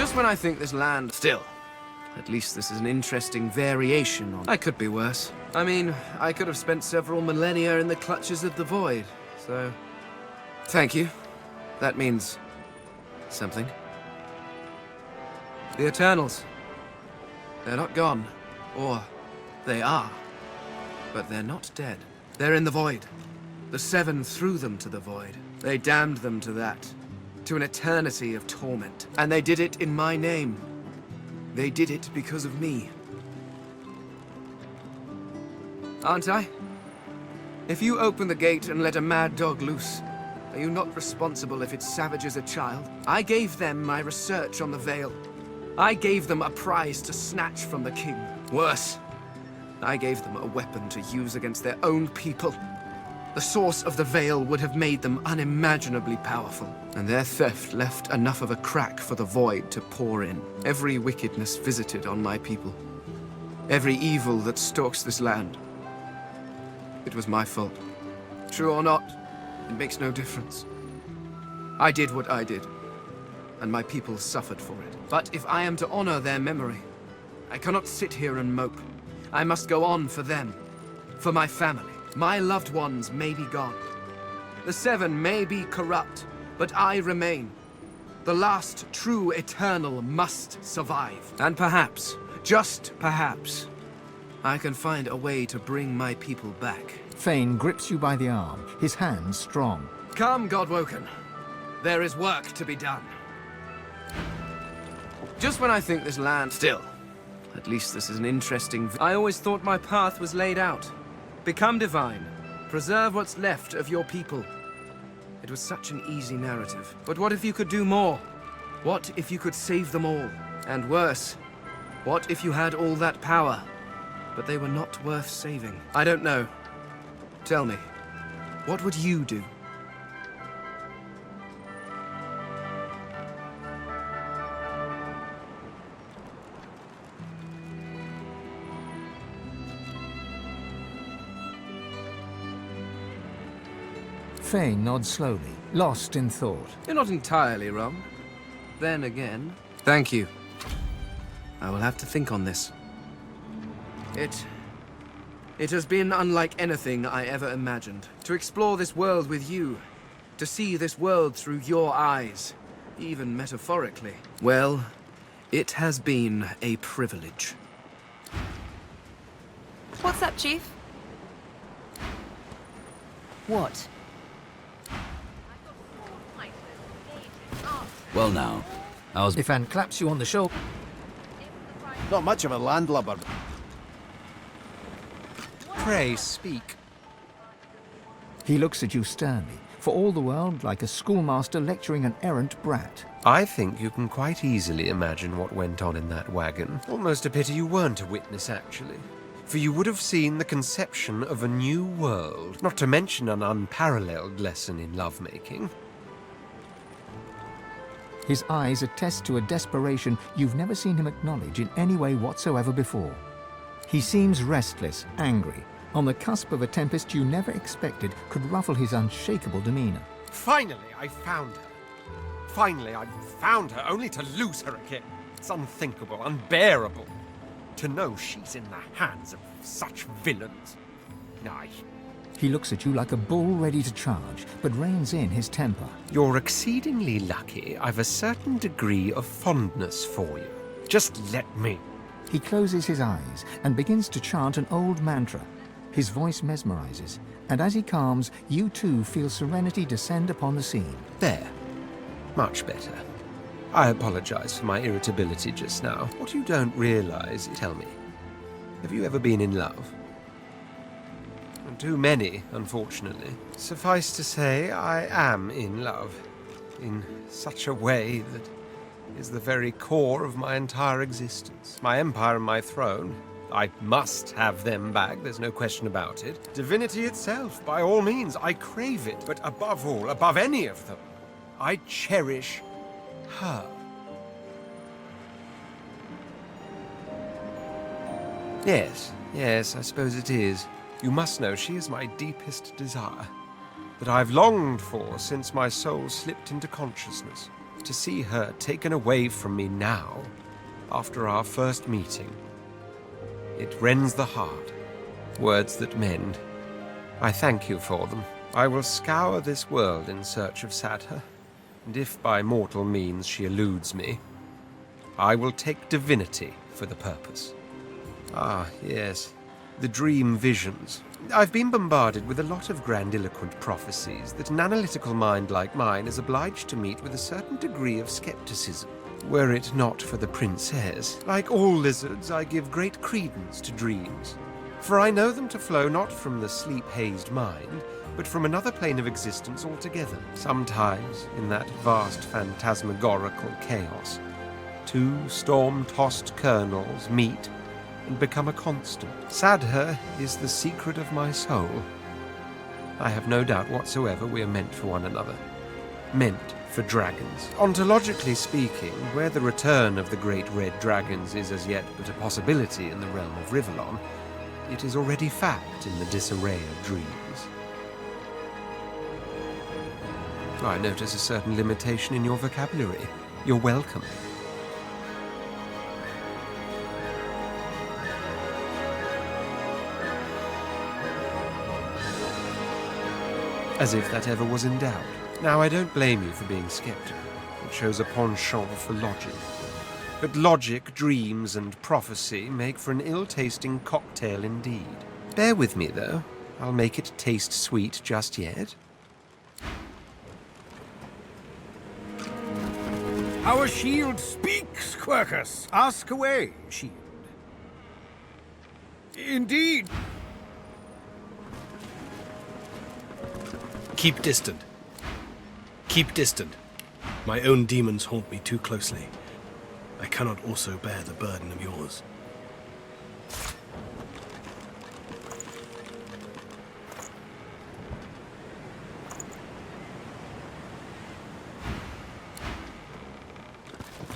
Just when I think this land... Still, at least this is an interesting variation on... I could be worse. I mean, I could have spent several millennia in the clutches of the void, so... Thank you. That means... something. The Eternals. They're not gone. Or... they are. But they're not dead. They're in the void. The Seven threw them to the void. They damned them to that. To an eternity of torment. And they did it in my name. They did it because of me. Aren't I? If you open the gate and let a mad dog loose, are you not responsible if it savages a child? I gave them my research on the Veil. I gave them a prize to snatch from the king. Worse, I gave them a weapon to use against their own people. The source of the Veil would have made them unimaginably powerful, and their theft left enough of a crack for the void to pour in. Every wickedness visited on my people. Every evil that stalks this land. It was my fault. True or not, it makes no difference. I did what I did, and my people suffered for it. But if I am to honor their memory, I cannot sit here and mope. I must go on for them, for my family. My loved ones may be gone. The Seven may be corrupt, but I remain. The last true Eternal must survive. And perhaps, just perhaps, I can find a way to bring my people back. Fane grips you by the arm, his hands strong. Come, Godwoken. There is work to be done. Just when I think this land... Still, at least this is an interesting... I always thought my path was laid out. Become divine. Preserve what's left of your people. It was such an easy narrative. But what if you could do more? What if you could save them all? And worse, what if you had all that power, but they were not worth saving? I don't know. Tell me, what would you do? Fane nods slowly, lost in thought. You're not entirely wrong. Then again... Thank you. I will have to think on this. It has been unlike anything I ever imagined. To explore this world with you. To see this world through your eyes. Even metaphorically. Well, it has been a privilege. What's up, Chief? What? Well now, how's... Ifan claps you on the shoulder. Not much of a landlubber. Pray, speak. He looks at you sternly, for all the world like a schoolmaster lecturing an errant brat. I think you can quite easily imagine what went on in that wagon. Almost a pity you weren't a witness, actually. For you would have seen the conception of a new world, not to mention an unparalleled lesson in lovemaking. His eyes attest to a desperation you've never seen him acknowledge in any way whatsoever before. He seems restless, angry, on the cusp of a tempest you never expected could ruffle his unshakable demeanor. Finally, I found her. Finally, I found her, only to lose her again. It's unthinkable, unbearable. To know she's in the hands of such villains. Aye. He looks at you like a bull ready to charge, but reins in his temper. You're exceedingly lucky. I've a certain degree of fondness for you. Just let me. He closes his eyes and begins to chant an old mantra. His voice mesmerizes, and as he calms, you too feel serenity descend upon the scene. There. Much better. I apologize for my irritability just now. What you don't realize, tell me, have you ever been in love? Too many, unfortunately. Suffice to say, I am in love. In such a way that is the very core of my entire existence. My empire and my throne. I must have them back, there's no question about it. Divinity itself, by all means, I crave it. But above all, above any of them, I cherish her. Yes, I suppose it is. You must know she is my deepest desire, that I've longed for since my soul slipped into consciousness. to see her taken away from me now, after our first meeting. It rends the heart. Words that mend. I thank you for them. I will scour this world in search of Sadher, and if by mortal means she eludes me, I will take Divinity for the purpose. Ah, yes. The dream visions. I've been bombarded with a lot of grandiloquent prophecies that an analytical mind like mine is obliged to meet with a certain degree of skepticism. Were it not for the princess, like all lizards, I give great credence to dreams. For I know them to flow not from the sleep-hazed mind, but from another plane of existence altogether. Sometimes, in that vast phantasmagorical chaos, two storm-tossed kernels meet and become a constant. Sadher is the secret of my soul. I have no doubt whatsoever we are meant for one another. Meant for dragons. Ontologically speaking, where the return of the great red dragons is as yet but a possibility in the realm of Rivellon, it is already fact in the disarray of dreams. I notice a certain limitation in your vocabulary. You're welcome. As if that ever was in doubt. Now, I don't blame you for being skeptical. It shows a penchant for logic. But logic, dreams, and prophecy make for an ill-tasting cocktail indeed. Bear with me, though. I'll make it taste sweet just yet. Our shield speaks, Quercus. Ask away, shield. Indeed. Keep distant. Keep distant. My own demons haunt me too closely. I cannot also bear the burden of yours.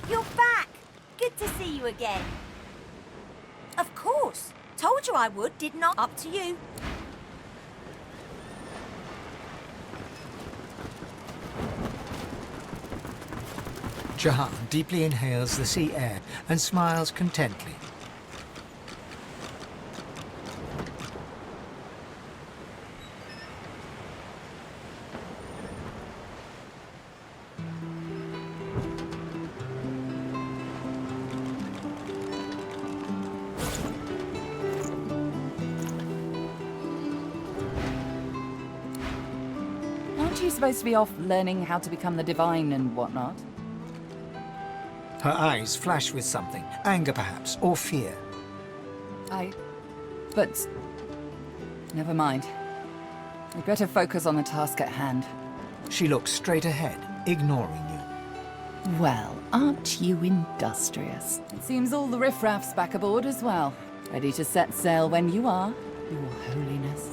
You're back! Good to see you again. Of course. Told you I would, did not? Up to you. Jahan deeply inhales the sea air and smiles contently. Aren't you supposed to be off learning how to become the divine and whatnot? Her eyes flash with something, anger perhaps, or fear. But... never mind. We'd better focus on the task at hand. She looks straight ahead, ignoring you. Well, aren't you industrious? It seems all the riffraff's back aboard as well. Ready to set sail when you are, Your Holiness.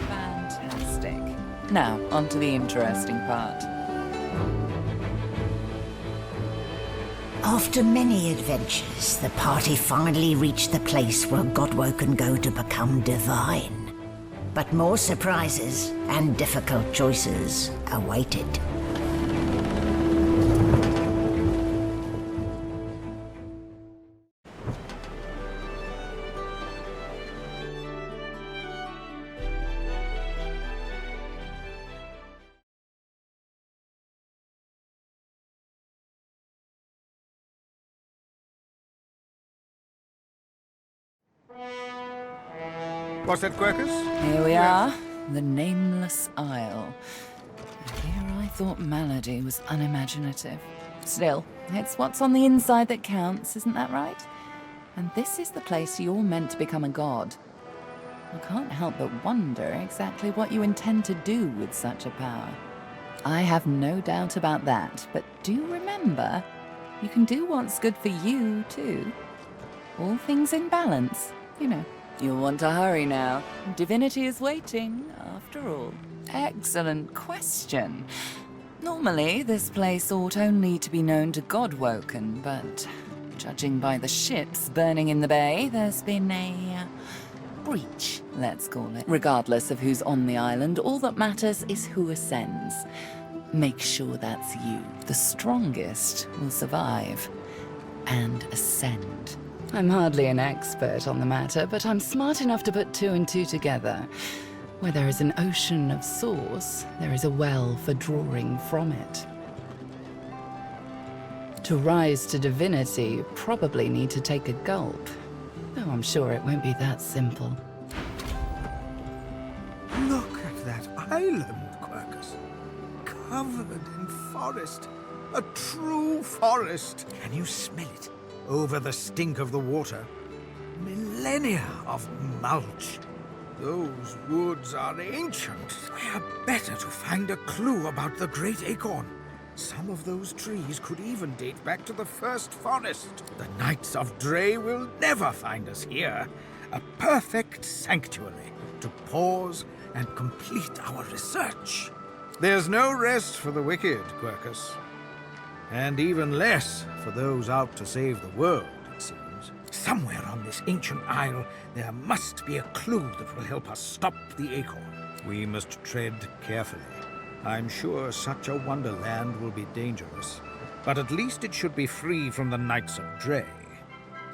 Fantastic. Now, on to the interesting part. After many adventures, the party finally reached the place where Godwo can go to become divine. But more surprises and difficult choices awaited. What's that, Quercus? Here we are, the Nameless Isle. Here I thought Malady was unimaginative. Still, it's what's on the inside that counts, isn't that right? And this is the place you're meant to become a god. I can't help but wonder exactly what you intend to do with such a power. I have no doubt about that, but do remember, you can do what's good for you, too. All things in balance, you know. You'll want to hurry now. Divinity is waiting, after all. Excellent question. Normally, this place ought only to be known to Godwoken, but judging by the ships burning in the bay, there's been a breach, let's call it. Regardless of who's on the island, all that matters is who ascends. Make sure that's you. The strongest will survive and ascend. I'm hardly an expert on the matter, but I'm smart enough to put 2 and 2 together. Where there is an ocean of source, there is a well for drawing from it. To rise to divinity, you probably need to take a gulp. Though I'm sure it won't be that simple. Look at that island, Quercus. Covered in forest. A true forest. Can you smell it? Over the stink of the water. Millennia of mulch. Those woods are ancient. We are better to find a clue about the Great Acorn. Some of those trees could even date back to the first forest. The Knights of Dre will never find us here. A perfect sanctuary to pause and complete our research. There's no rest for the wicked, Quercus. And even less for those out to save the world, it seems. Somewhere on this ancient isle, there must be a clue that will help us stop the Acorn. We must tread carefully. I'm sure such a wonderland will be dangerous, but at least it should be free from the Knights of Dre.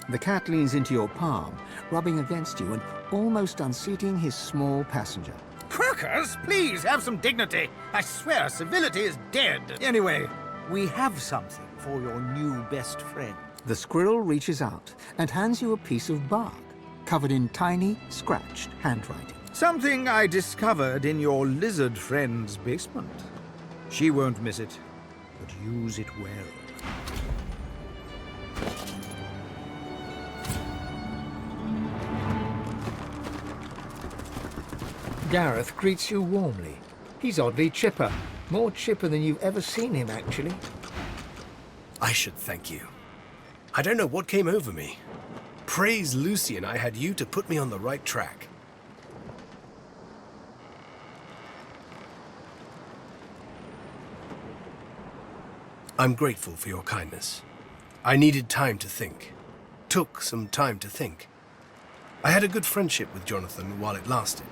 The cat leans into your palm, rubbing against you and almost unseating his small passenger. Quercus, please have some dignity. I swear civility is dead. Anyway, we have something for your new best friend. The squirrel reaches out and hands you a piece of bark, covered in tiny, scratched handwriting. Something I discovered in your lizard friend's basement. She won't miss it, but use it well. Gareth greets you warmly. He's oddly chipper. More chipper than you've ever seen him, actually. I should thank you. I don't know what came over me. Praise Lucian, I had you to put me on the right track. I'm grateful for your kindness. I needed time to think. Took some time to think. I had a good friendship with Jonathan while it lasted.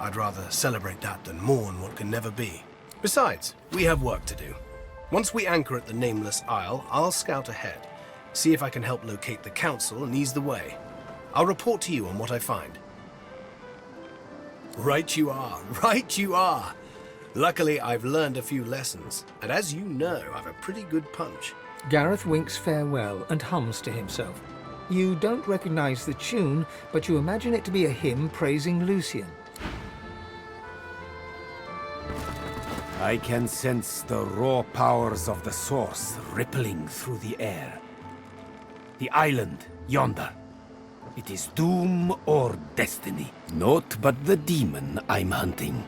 I'd rather celebrate that than mourn what can never be. Besides, we have work to do. Once we anchor at the Nameless Isle, I'll scout ahead, see if I can help locate the council and ease the way. I'll report to you on what I find. Right you are, right you are. Luckily, I've learned a few lessons, and as you know, I've a pretty good punch. Gareth winks farewell and hums to himself. You don't recognize the tune, but you imagine it to be a hymn praising Lucian. I can sense the raw powers of the source rippling through the air. The island, yonder. It is doom or destiny. Naught but the demon I'm hunting.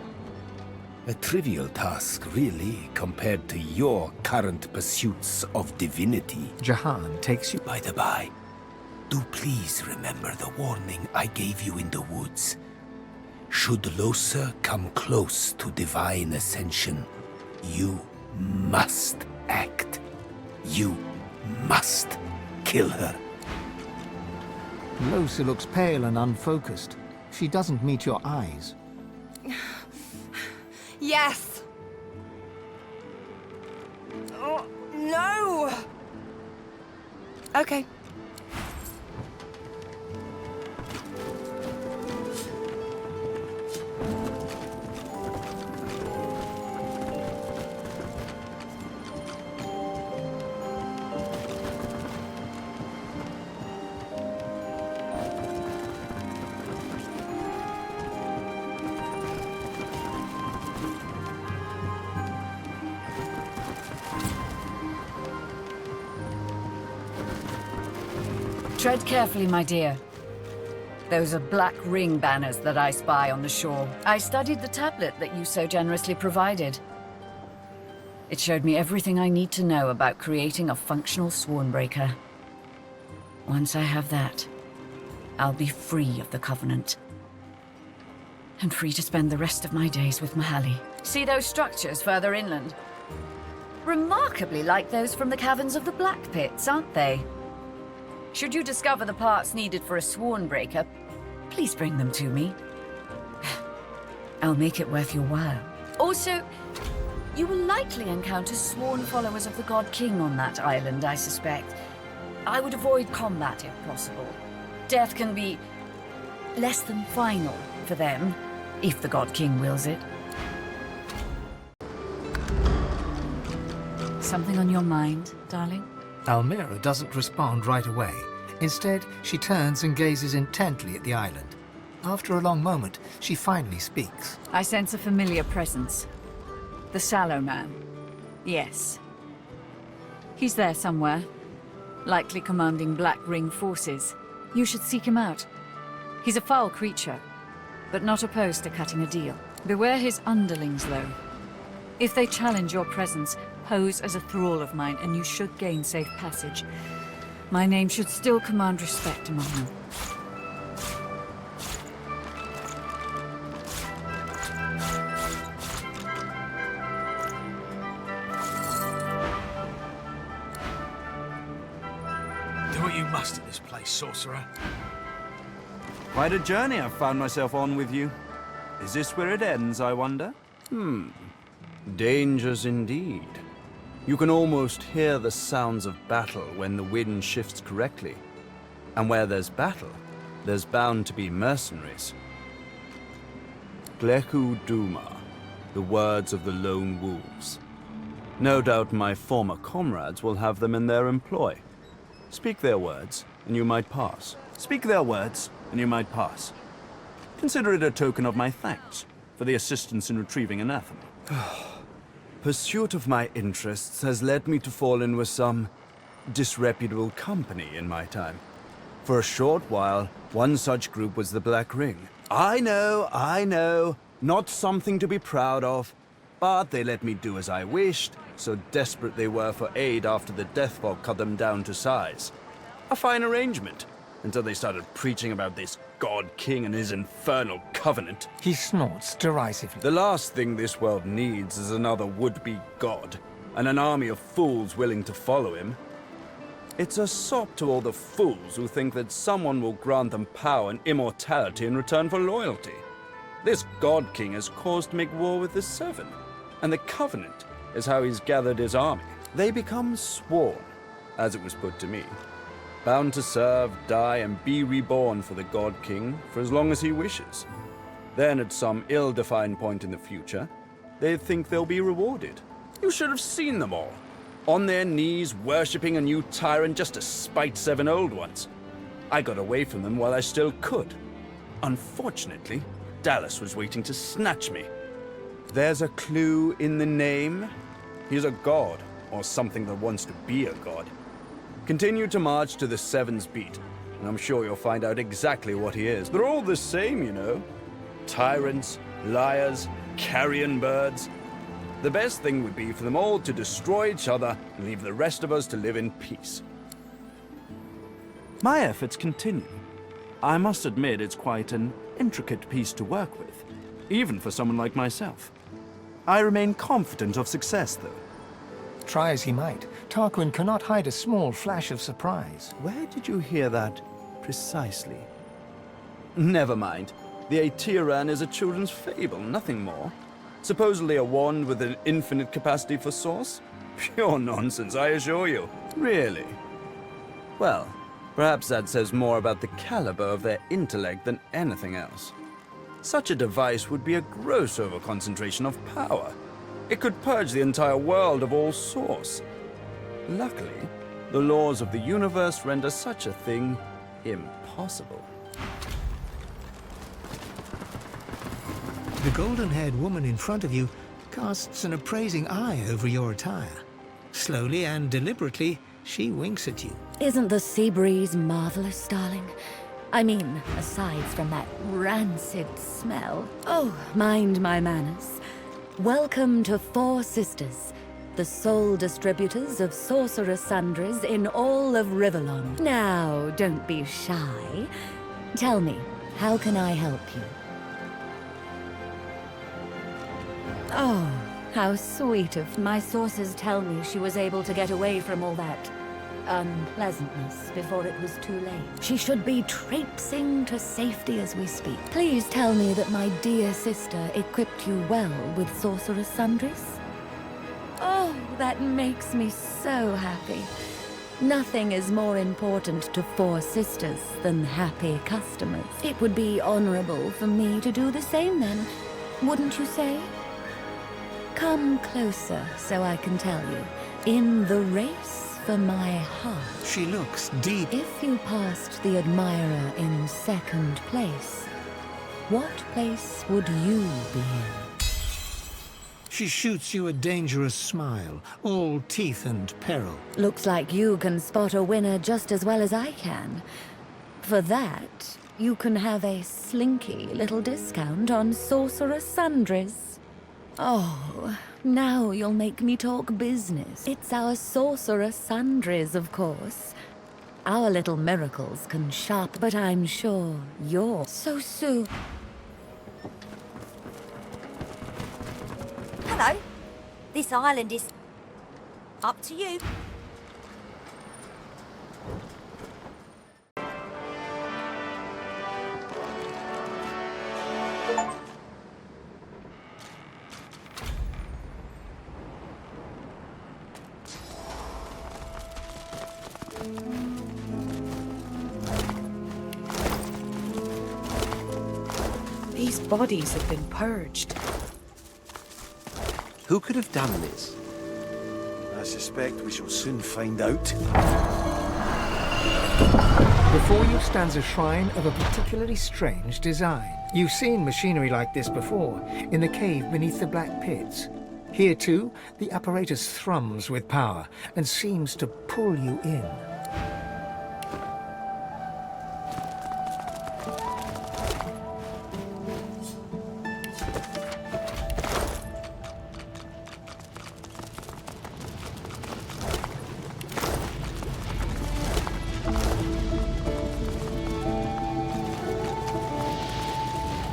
A trivial task, really, compared to your current pursuits of divinity. Jahan takes you. By the by, do please remember the warning I gave you in the woods. Should Losa come close to divine ascension, you must act. You must kill her. Losa looks pale and unfocused. She doesn't meet your eyes. Yes. Oh, no. Okay. Tread carefully, my dear. Those are black ring banners that I spy on the shore. I studied the tablet that you so generously provided. It showed me everything I need to know about creating a functional Swornbreaker. Once I have that, I'll be free of the Covenant. And free to spend the rest of my days with Mahaly. See those structures further inland? Remarkably like those from the caverns of the Black Pits, aren't they? Should you discover the parts needed for a Swornbreaker, please bring them to me. I'll make it worth your while. Also, You will likely encounter sworn followers of the God King on that island, I suspect. I would avoid combat if possible. Death can be less than final for them, if the God King wills it. Something on your mind, darling? Almira doesn't respond right away. Instead, she turns and gazes intently at the island. After a long moment, she finally speaks. I sense a familiar presence. The Sallow Man. Yes. He's there somewhere. Likely commanding Black Ring forces. You should seek him out. He's a foul creature, but not opposed to cutting a deal. Beware his underlings, though. If they challenge your presence, pose as a thrall of mine, and you should gain safe passage. My name should still command respect among them. Do what you must in this place, sorcerer. Quite a journey I've found myself on with you. Is this where it ends, I wonder? Dangers indeed. You can almost hear the sounds of battle when the wind shifts correctly. And where there's battle, there's bound to be mercenaries. Gleku Duma, the words of the lone wolves. No doubt my former comrades will have them in their employ. Speak their words, and you might pass. Speak their words, and you might pass. Consider it a token of my thanks for the assistance in retrieving anathema. Pursuit of my interests has led me to fall in with some disreputable company in my time. For a short while, one such group was the Black Ring. I know, not something to be proud of, but they let me do as I wished, so desperate they were for aid after the death fog cut them down to size. A fine arrangement, until they started preaching about this God King and his infernal covenant. He snorts derisively. The last thing this world needs is another would-be god, and an army of fools willing to follow him. It's a sop to all the fools who think that someone will grant them power and immortality in return for loyalty. This God King has caused to make war with the Seven, and the Covenant is how he's gathered his army. They become sworn, as it was put to me, bound to serve, die, and be reborn for the God King for as long as he wishes. Then, at some ill-defined point in the future, they think they'll be rewarded. You should have seen them all, on their knees, worshipping a new tyrant just to spite 7 old ones. I got away from them while I still could. Unfortunately, Dallas was waiting to snatch me. There's a clue in the name. He's a god, or something that wants to be a god. Continue to march to the Seven's beat, and I'm sure you'll find out exactly what he is. They're all the same, you know. Tyrants, liars, carrion birds. The best thing would be for them all to destroy each other and leave the rest of us to live in peace. My efforts continue. I must admit it's quite an intricate piece to work with, even for someone like myself. I remain confident of success, though. Try as he might, Tarquin cannot hide a small flash of surprise. Where did you hear that precisely? Never mind. The Aetiran is a children's fable, nothing more. Supposedly a wand with an infinite capacity for source? Pure nonsense, I assure you. Really? Well, perhaps that says more about the caliber of their intellect than anything else. Such a device would be a gross overconcentration of power. It could purge the entire world of all source. Luckily, the laws of the universe render such a thing impossible. The golden-haired woman in front of you casts an appraising eye over your attire. Slowly and deliberately, she winks at you. Isn't the sea breeze marvelous, darling? I mean, aside from that rancid smell. Oh, mind my manners. Welcome to Four Sisters, the sole distributors of sorcerous sundries in all of Rivellon. Now, don't be shy. Tell me, how can I help you? Oh, how sweet of my sources tell me she was able to get away from all that unpleasantness before it was too late. She should be traipsing to safety as we speak. Please tell me that my dear sister equipped you well with sorcerous sundries. Oh, that makes me so happy. Nothing is more important to Four Sisters than happy customers. It would be honorable for me to do the same then, wouldn't you say? Come closer so I can tell you. In the race for my heart. She looks deep. If you passed the admirer in second place, what place would you be in? She shoots you a dangerous smile, all teeth and peril. Looks like you can spot a winner just as well as I can. For that, you can have a slinky little discount on sorcerer sundries. Oh, now you'll make me talk business. It's our sorcerer sundries, of course. Our little miracles can shop, but I'm sure you're so soon. Hello. This island is up to you. These bodies have been purged. Who could have done this? I suspect we shall soon find out. Before you stands a shrine of a particularly strange design. You've seen machinery like this before, in the cave beneath the Black Pits. Here too, the apparatus thrums with power and seems to pull you in.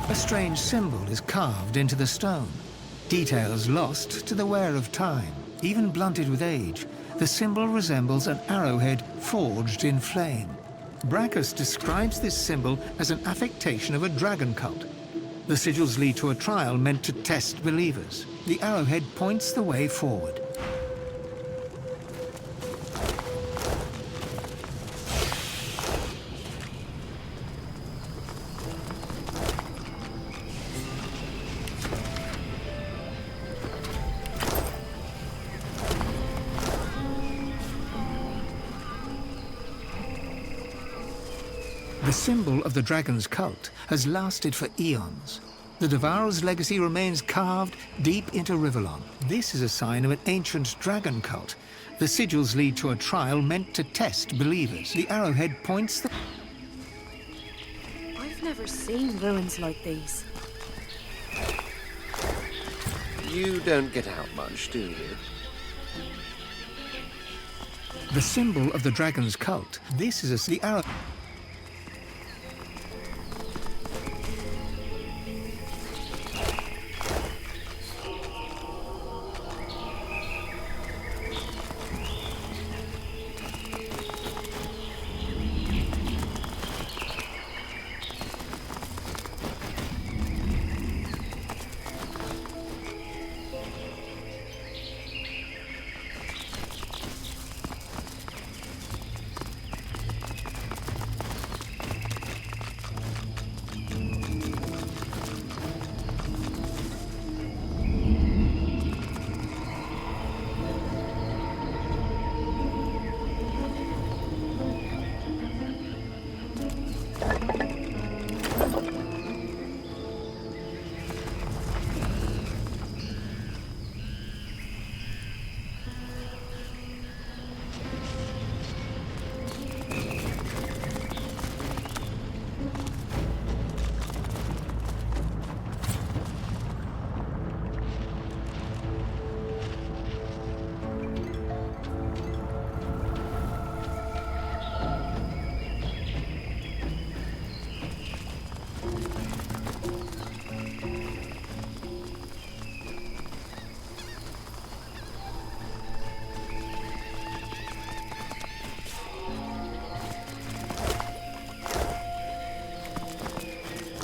A strange symbol is carved into the stone. Details lost to the wear of time. Even blunted with age, the symbol resembles an arrowhead forged in flame. Brackus describes this symbol as an affectation of a dragon cult. The sigils lead to a trial meant to test believers. The arrowhead points the way forward. The symbol of the dragon's cult has lasted for eons. The Devourer's legacy remains carved deep into Rivellon. This is a sign of an ancient dragon cult. The sigils lead to a trial meant to test believers. The arrowhead points the... I've never seen ruins like these. You don't get out much, do you? The symbol of the dragon's cult. This is the arrow...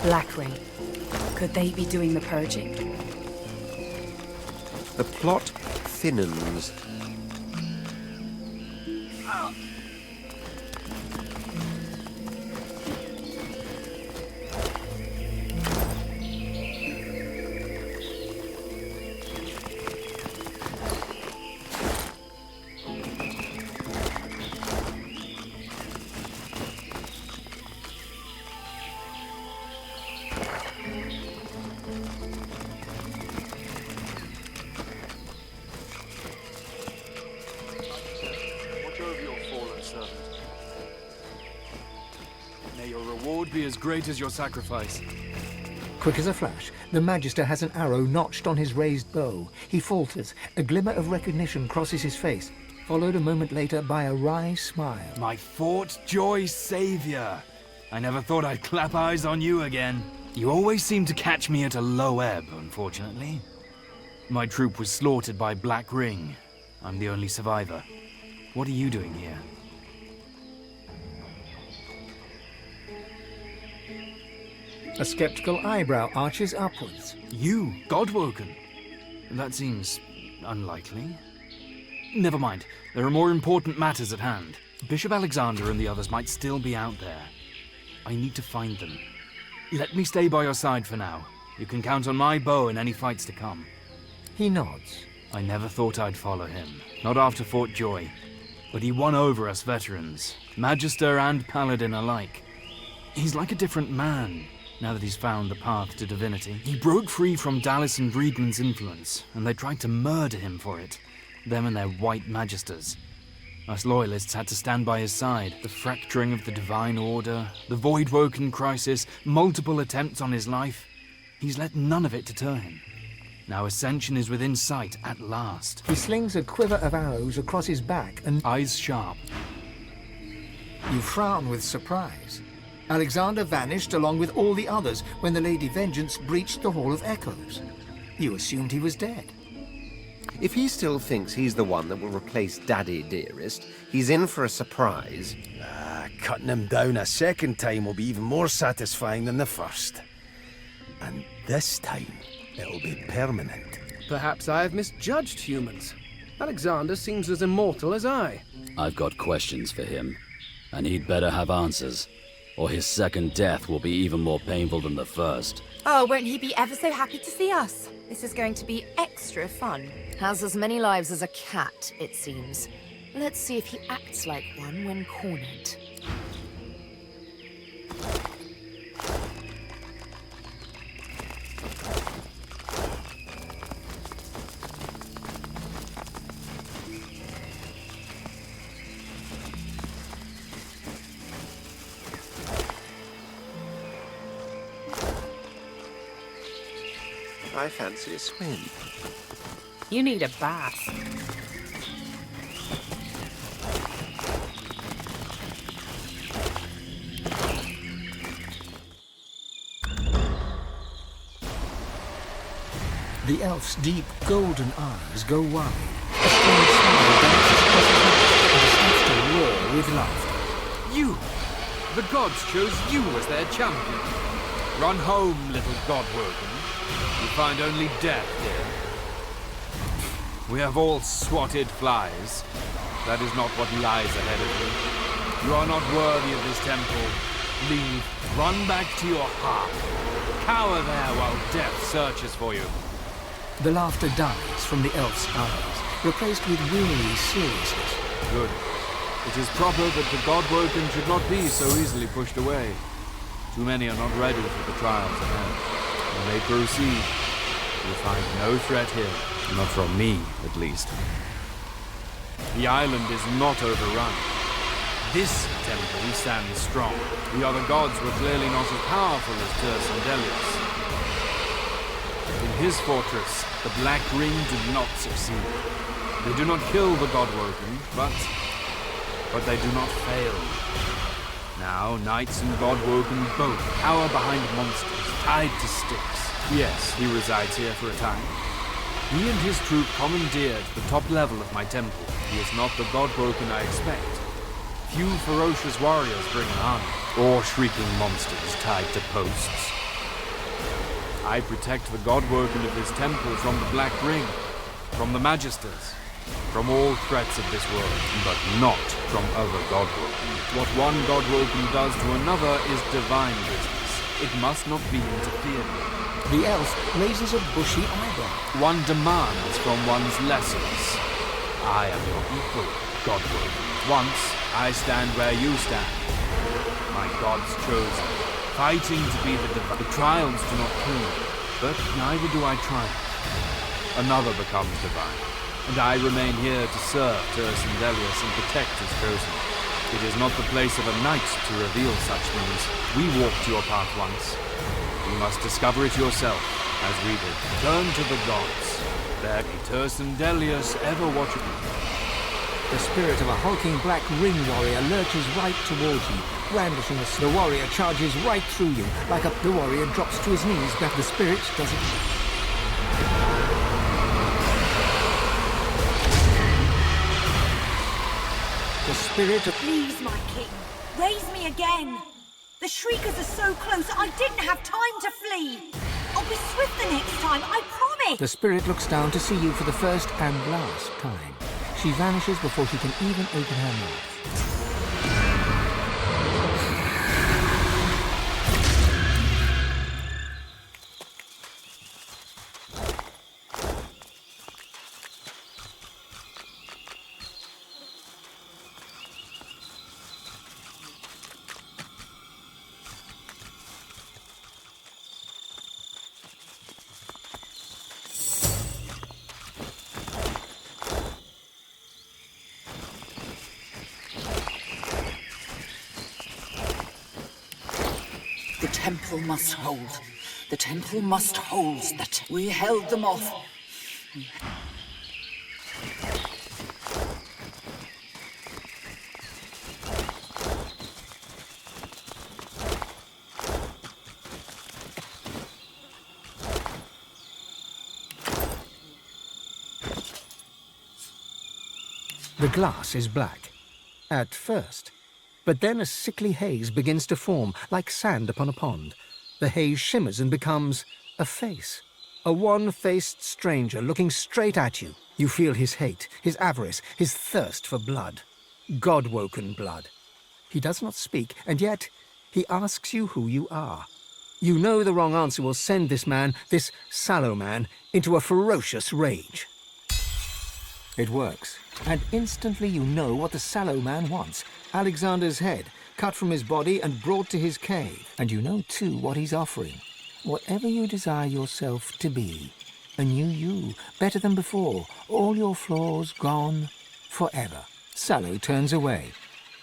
Blackring. Could they be doing the purging? The plot thinnens. May your reward be as great as your sacrifice. Quick as a flash, the Magister has an arrow notched on his raised bow. He falters. A glimmer of recognition crosses his face, followed a moment later by a wry smile. My Fort Joy savior! I never thought I'd clap eyes on you again. You always seem to catch me at a low ebb, unfortunately. My troop was slaughtered by Black Ring. I'm the only survivor. What are you doing here? A skeptical eyebrow arches upwards. You, Godwoken? That seems unlikely. Never mind. There are more important matters at hand. Bishop Alexander and the others might still be out there. I need to find them. Let me stay by your side for now. You can count on my bow in any fights to come. He nods. I never thought I'd follow him. Not after Fort Joy. But he won over us veterans. Magister and Paladin alike. He's like a different man, now that he's found the path to divinity. He broke free from Dallas and Breedman's influence, and they tried to murder him for it. Them and their white magisters. Us loyalists had to stand by his side. The fracturing of the Divine Order, the Voidwoken crisis, multiple attempts on his life. He's let none of it deter him. Now Ascension is within sight at last. He slings a quiver of arrows across his back and... Eyes sharp. You frown with surprise. Alexander vanished along with all the others when the Lady Vengeance breached the Hall of Echoes. You assumed he was dead. If he still thinks he's the one that will replace Daddy Dearest, he's in for a surprise. Cutting him down a second time will be even more satisfying than the first. And this time, it'll be permanent. Perhaps I have misjudged humans. Alexander seems as immortal as I. I've got questions for him, and he'd better have answers, or his second death will be even more painful than the first. Oh, won't he be ever so happy to see us? This is going to be extra fun. Has as many lives as a cat, it seems. Let's see if he acts like one when cornered. I fancy a swim. You need a bath. The elf's deep golden eyes go wide. A strange smile dances across his mouth and starts to roar with laughter. You! The gods chose you as their champion. Run home, little Godwoken. You find only death here. We have all swatted flies. That is not what lies ahead of you. You are not worthy of this temple. Leave. Run back to your heart. Cower there while death searches for you. The laughter dies from the elf's eyes, replaced with weary seriousness. Good. It is proper that the Godwoken should not be so easily pushed away. Too many are not ready for the trials ahead. When they proceed, you find no threat here. Not from me, at least. The island is not overrun. This temple stands strong. The other gods were clearly not as powerful as Turs and Delius. In his fortress, the Black Ring did not succeed. They do not kill the Godwoken, but they do not fail. Now, knights and Godwoken both cower behind monsters, tied to sticks. Yes, he resides here for a time. He and his troop commandeered the top level of my temple. He is not the Godwoken I expect. Few ferocious warriors bring an army, or shrieking monsters tied to posts. I protect the Godwoken of this temple from the Black Ring. From the Magisters. From all threats of this world, but not from other Godwoken. What one Godwoken does to another is divine business. It must not be interfered with. The elf raises a bushy eyebrow. One demands from one's lessers. I am your equal, Godwoken. Once, I stand where you stand. My gods chosen, fighting to be the divine. The trials do not kill me, but neither do I triumph. Another becomes divine. And I remain here to serve Delius and protect his chosen. It is not the place of a knight to reveal such things. We walked your path once. You must discover it yourself, as we did. Turn to the gods. There be Delius ever watching you. The spirit of a hulking black ring warrior lurches right towards you, brandishing a sword. The warrior charges right through you. The warrior drops to his knees, but the spirit doesn't. The spirit of... Please, my king, raise me again. The Shriekers are so close, I didn't have time to flee. I'll be swift the next time, I promise. The spirit looks down to see you for the first and last time. She vanishes before she can even open her mouth. The temple must hold. The temple must hold. We held them off. The glass is black. At first. But then a sickly haze begins to form, like sand upon a pond. The haze shimmers and becomes a face. A wan-faced stranger looking straight at you. You feel his hate, his avarice, his thirst for blood. God-woken blood. He does not speak, and yet he asks you who you are. You know the wrong answer will send this man, this sallow man, into a ferocious rage. It works, and instantly you know what the sallow man wants. Alexander's head, cut from his body and brought to his cave. And you know, too, what he's offering. Whatever you desire yourself to be. A new you, better than before. All your flaws gone forever. Sallow turns away.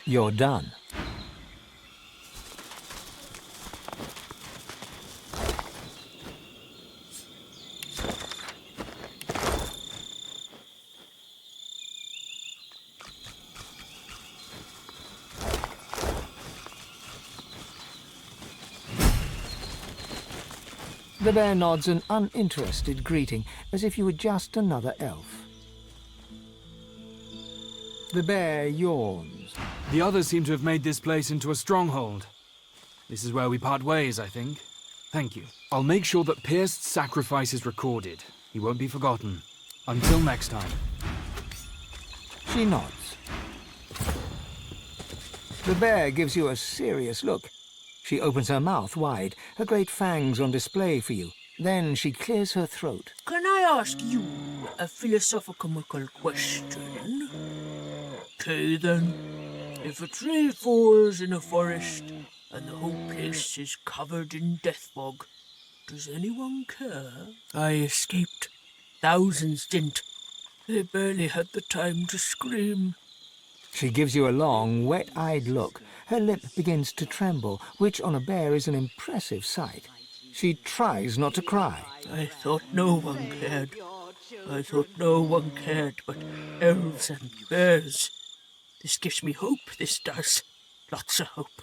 You're done. The bear nods an uninterested greeting, as if you were just another elf. The bear yawns. The others seem to have made this place into a stronghold. This is where we part ways, I think. Thank you. I'll make sure that Pierce's sacrifice is recorded. He won't be forgotten. Until next time. She nods. The bear gives you a serious look. She opens her mouth wide, her great fangs on display for you. Then she clears her throat. Can I ask you a philosophical question? Okay then. If a tree falls in a forest and the whole place is covered in death fog, does anyone care? I escaped. Thousands didn't. They barely had the time to scream. She gives you a long, wet-eyed look. Her lip begins to tremble, which on a bear is an impressive sight. She tries not to cry. I thought no one cared. I thought no one cared but elves and bears. This gives me hope, this does. Lots of hope.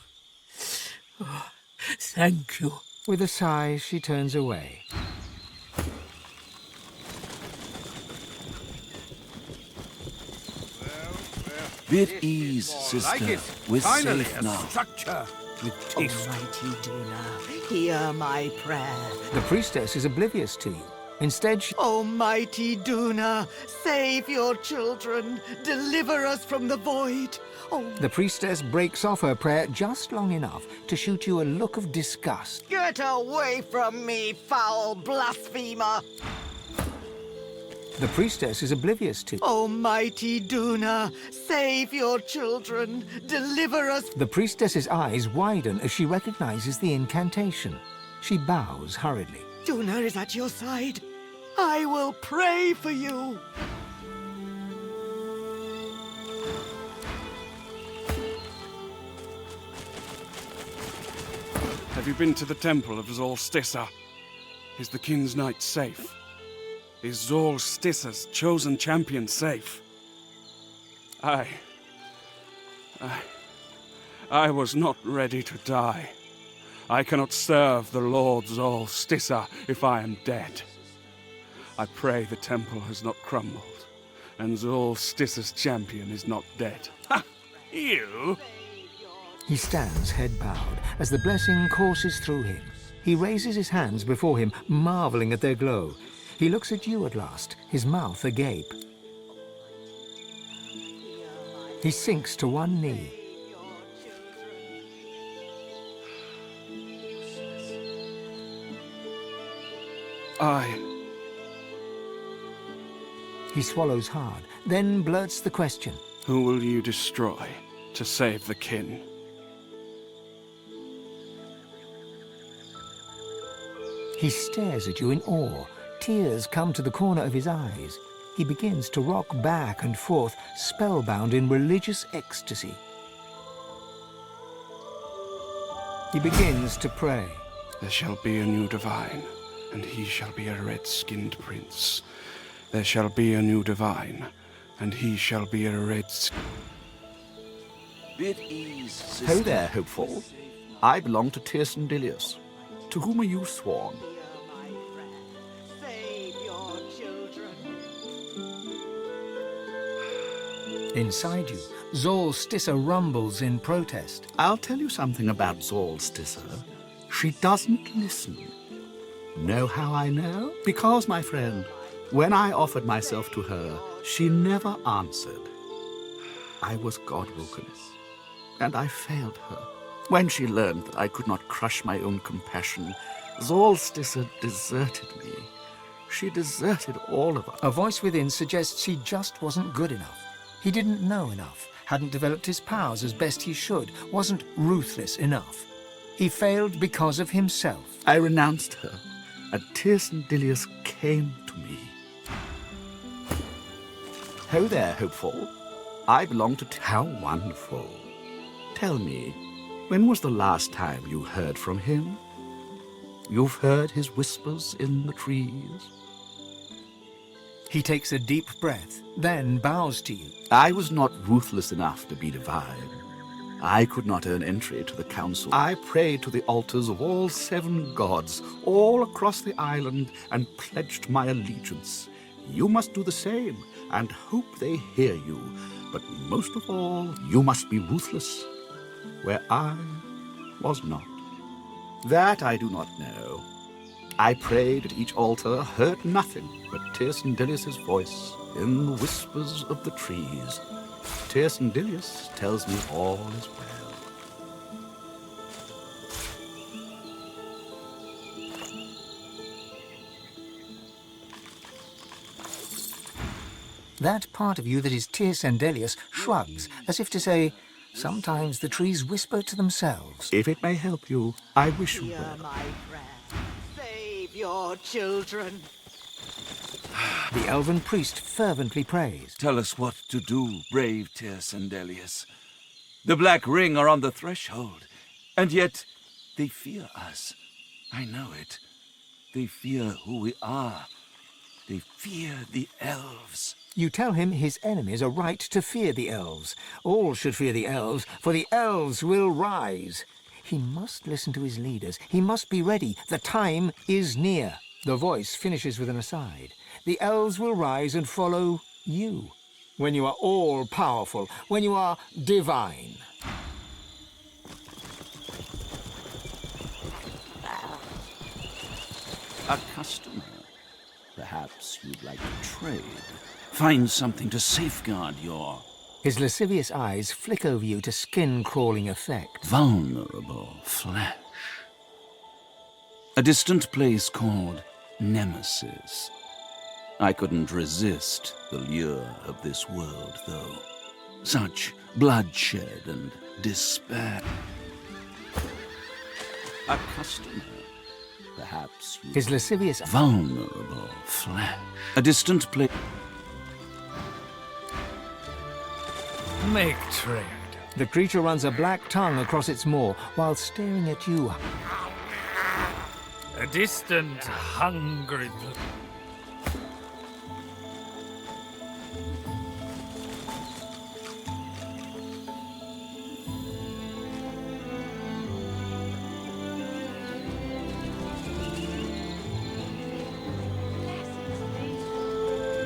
Oh, thank you. With a sigh, she turns away. Be at ease, sister. We're safe now. Structure. With taste. Almighty Duna, hear my prayer. The priestess is oblivious to you. Instead, Almighty Duna, save your children. Deliver us from the void. The priestess breaks off her prayer just long enough to shoot you a look of disgust. Get away from me, foul blasphemer. The priestess is oblivious to. Almighty Duna, save your children. Deliver us. The priestess's eyes widen as she recognizes the incantation. She bows hurriedly. Duna is at your side. I will pray for you. Have you been to the temple of Zolstissa? Is the King's Knight safe? Is Zolstissa's chosen champion safe? I was not ready to die. I cannot serve the Lord Zolstissa if I am dead. I pray the temple has not crumbled, and Zolstissa's champion is not dead. Ha! You? He stands head bowed as the blessing courses through him. He raises his hands before him, marveling at their glow. He looks at you at last, his mouth agape. He sinks to one knee. He swallows hard, then blurts the question. Who will you destroy to save the kin? He stares at you in awe. Tears come to the corner of his eyes. He begins to rock back and forth, spellbound in religious ecstasy. He begins to pray. There shall be a new divine, and he shall be a red-skinned prince. There shall be a new divine, and he shall be a Bid ease, Ho there, hopeful. I belong to Tirsen Dilius. To whom are you sworn? Inside you, Zolstissa rumbles in protest. I'll tell you something about Zolstissa. She doesn't listen. Know how I know? Because, my friend, when I offered myself to her, she never answered. I was God-woken, and I failed her. When she learned that I could not crush my own compassion, Zolstissa deserted me. She deserted all of us. A voice within suggests he just wasn't good enough. He didn't know enough, hadn't developed his powers as best he should, wasn't ruthless enough. He failed because of himself. I renounced her, and Tirsen Dilius came to me. Ho there, hopeful. I belong to... How wonderful. Tell me, when was the last time you heard from him? You've heard his whispers in the trees? He takes a deep breath, then bows to you. I was not ruthless enough to be divine. I could not earn entry to the council. I prayed to the altars of all 7 gods, all across the island, and pledged my allegiance. You must do the same, and hope they hear you. But most of all, you must be ruthless, where I was not. That I do not know. I prayed at each altar, heard nothing but Tirsen Dilius' voice in the whispers of the trees. Tirsen Dilius tells me all is well. That part of you that is Tirsen Dilius shrugs, as if to say, sometimes the trees whisper to themselves. If it may help you, I wish you well. Save your children. The elven priest fervently prays. Tell us what to do, brave Tirsen Dilius. The Black Ring are on the threshold, and yet they fear us. I know it. They fear who we are. They fear the elves. You tell him his enemies are right to fear the elves. All should fear the elves, for the elves will rise. He must listen to his leaders. He must be ready. The time is near. The voice finishes with an aside. The elves will rise and follow you. When you are all-powerful, when you are divine. A customer, Perhaps you'd like to trade. Find something to safeguard your His lascivious eyes flick over you to skin-crawling effect. vulnerable flesh. A distant place called Nemesis. I couldn't resist the lure of this world, though. Such bloodshed and despair. A customer. Perhaps you... His lascivious... vulnerable flesh. A distant place... Make trade. The creature runs a black tongue across its maw while staring at you. A distant, hungry...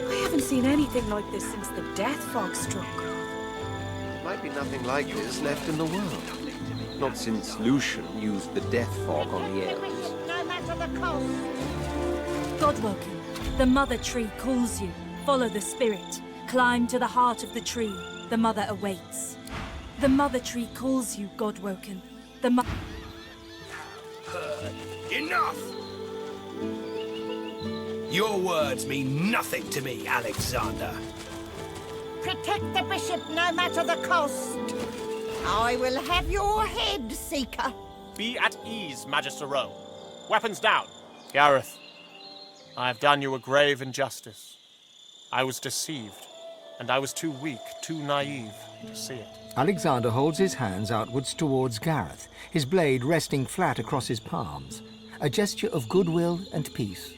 I haven't seen anything like this since the death fog struck. There might be nothing like this left in the world. Not since Lucian used the death fog on the elves. No matter the cost. Godwoken, the mother tree calls you. Follow the spirit. Climb to the heart of the tree. The mother awaits. The mother tree calls you, Godwoken. The mother... Enough! Your words mean nothing to me, Alexander. Protect the bishop no matter the cost. I will have your head, Seeker. Be at ease, Magister Rowe. Weapons down. Gareth, I have done you a grave injustice. I was deceived, and I was too weak, too naive to see it. Alexander holds his hands outwards towards Gareth, his blade resting flat across his palms. A gesture of goodwill and peace.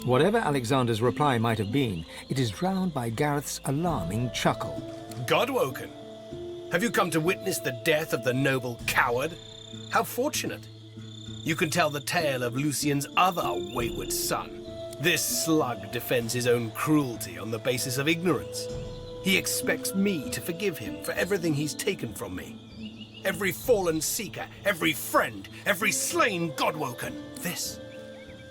Whatever Alexander's reply might have been, it is drowned by Gareth's alarming chuckle. Godwoken, have you come to witness the death of the noble coward? How fortunate. You can tell the tale of Lucian's other wayward son. This slug defends his own cruelty on the basis of ignorance. He expects me to forgive him for everything he's taken from me. Every fallen seeker, every friend, every slain Godwoken. This,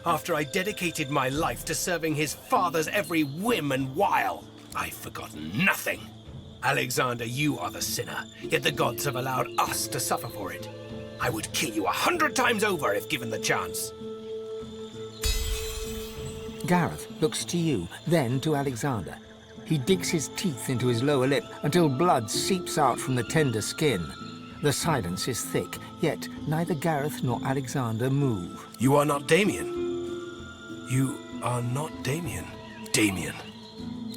after I dedicated my life to serving his father's every whim and wile. I've forgotten nothing. Alexander, you are the sinner, yet the gods have allowed us to suffer for it. I would kill you 100 times over if given the chance. Gareth looks to you, then to Alexander. He digs his teeth into his lower lip until blood seeps out from the tender skin. The silence is thick, yet neither Gareth nor Alexander move. You are not Damien. You are not Damien. Damien.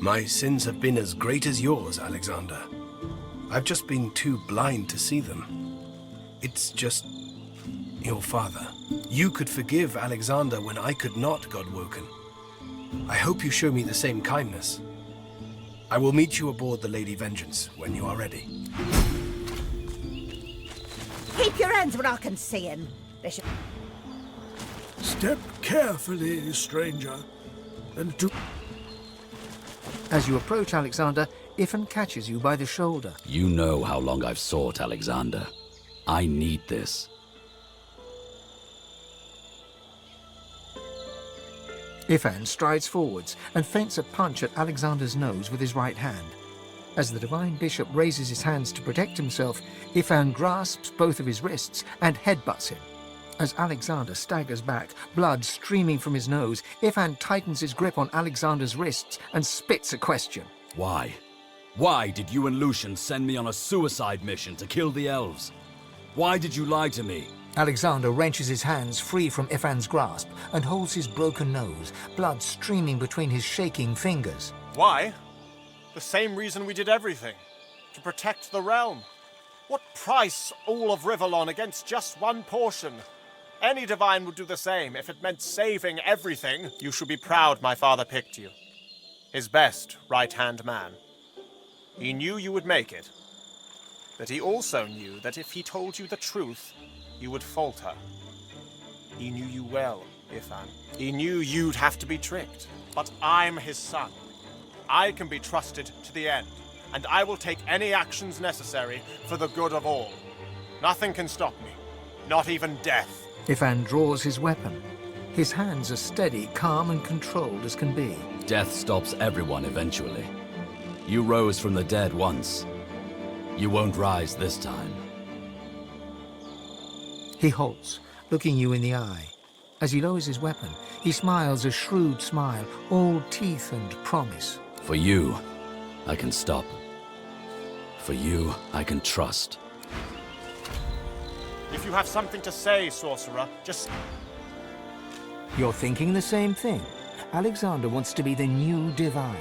My sins have been as great as yours, Alexander. I've just been too blind to see them. It's just your father. You could forgive Alexander when I could not, Godwoken. I hope you show me the same kindness. I will meet you aboard the Lady Vengeance when you are ready. Keep your hands where I can see him, Bishop. Step carefully, stranger, and do... As you approach Alexander, Ifan catches you by the shoulder. You know how long I've sought Alexander. I need this. Ifan strides forwards and feints a punch at Alexander's nose with his right hand. As the Divine Bishop raises his hands to protect himself, Ifan grasps both of his wrists and headbutts him. As Alexander staggers back, blood streaming from his nose, Ifan tightens his grip on Alexander's wrists and spits a question. Why? Why did you and Lucian send me on a suicide mission to kill the elves? Why did you lie to me? Alexander wrenches his hands free from Ifan's grasp and holds his broken nose, blood streaming between his shaking fingers. Why? The same reason we did everything. To protect the realm. What price all of Rivellon against just one portion? Any divine would do the same if it meant saving everything. You should be proud my father picked you. His best right-hand man. He knew you would make it. But he also knew that if he told you the truth, you would falter. He knew you well, Ifan. He knew you'd have to be tricked. But I'm his son. I can be trusted to the end, and I will take any actions necessary for the good of all. Nothing can stop me. Not even death. Ifan draws his weapon. His hands are steady, calm and controlled as can be. Death stops everyone eventually. You rose from the dead once. You won't rise this time. He halts, looking you in the eye. As he lowers his weapon, he smiles a shrewd smile, all teeth and promise. For you, I can stop. For you, I can trust. If you have something to say, sorcerer, just... You're thinking the same thing. Alexander wants to be the new divine.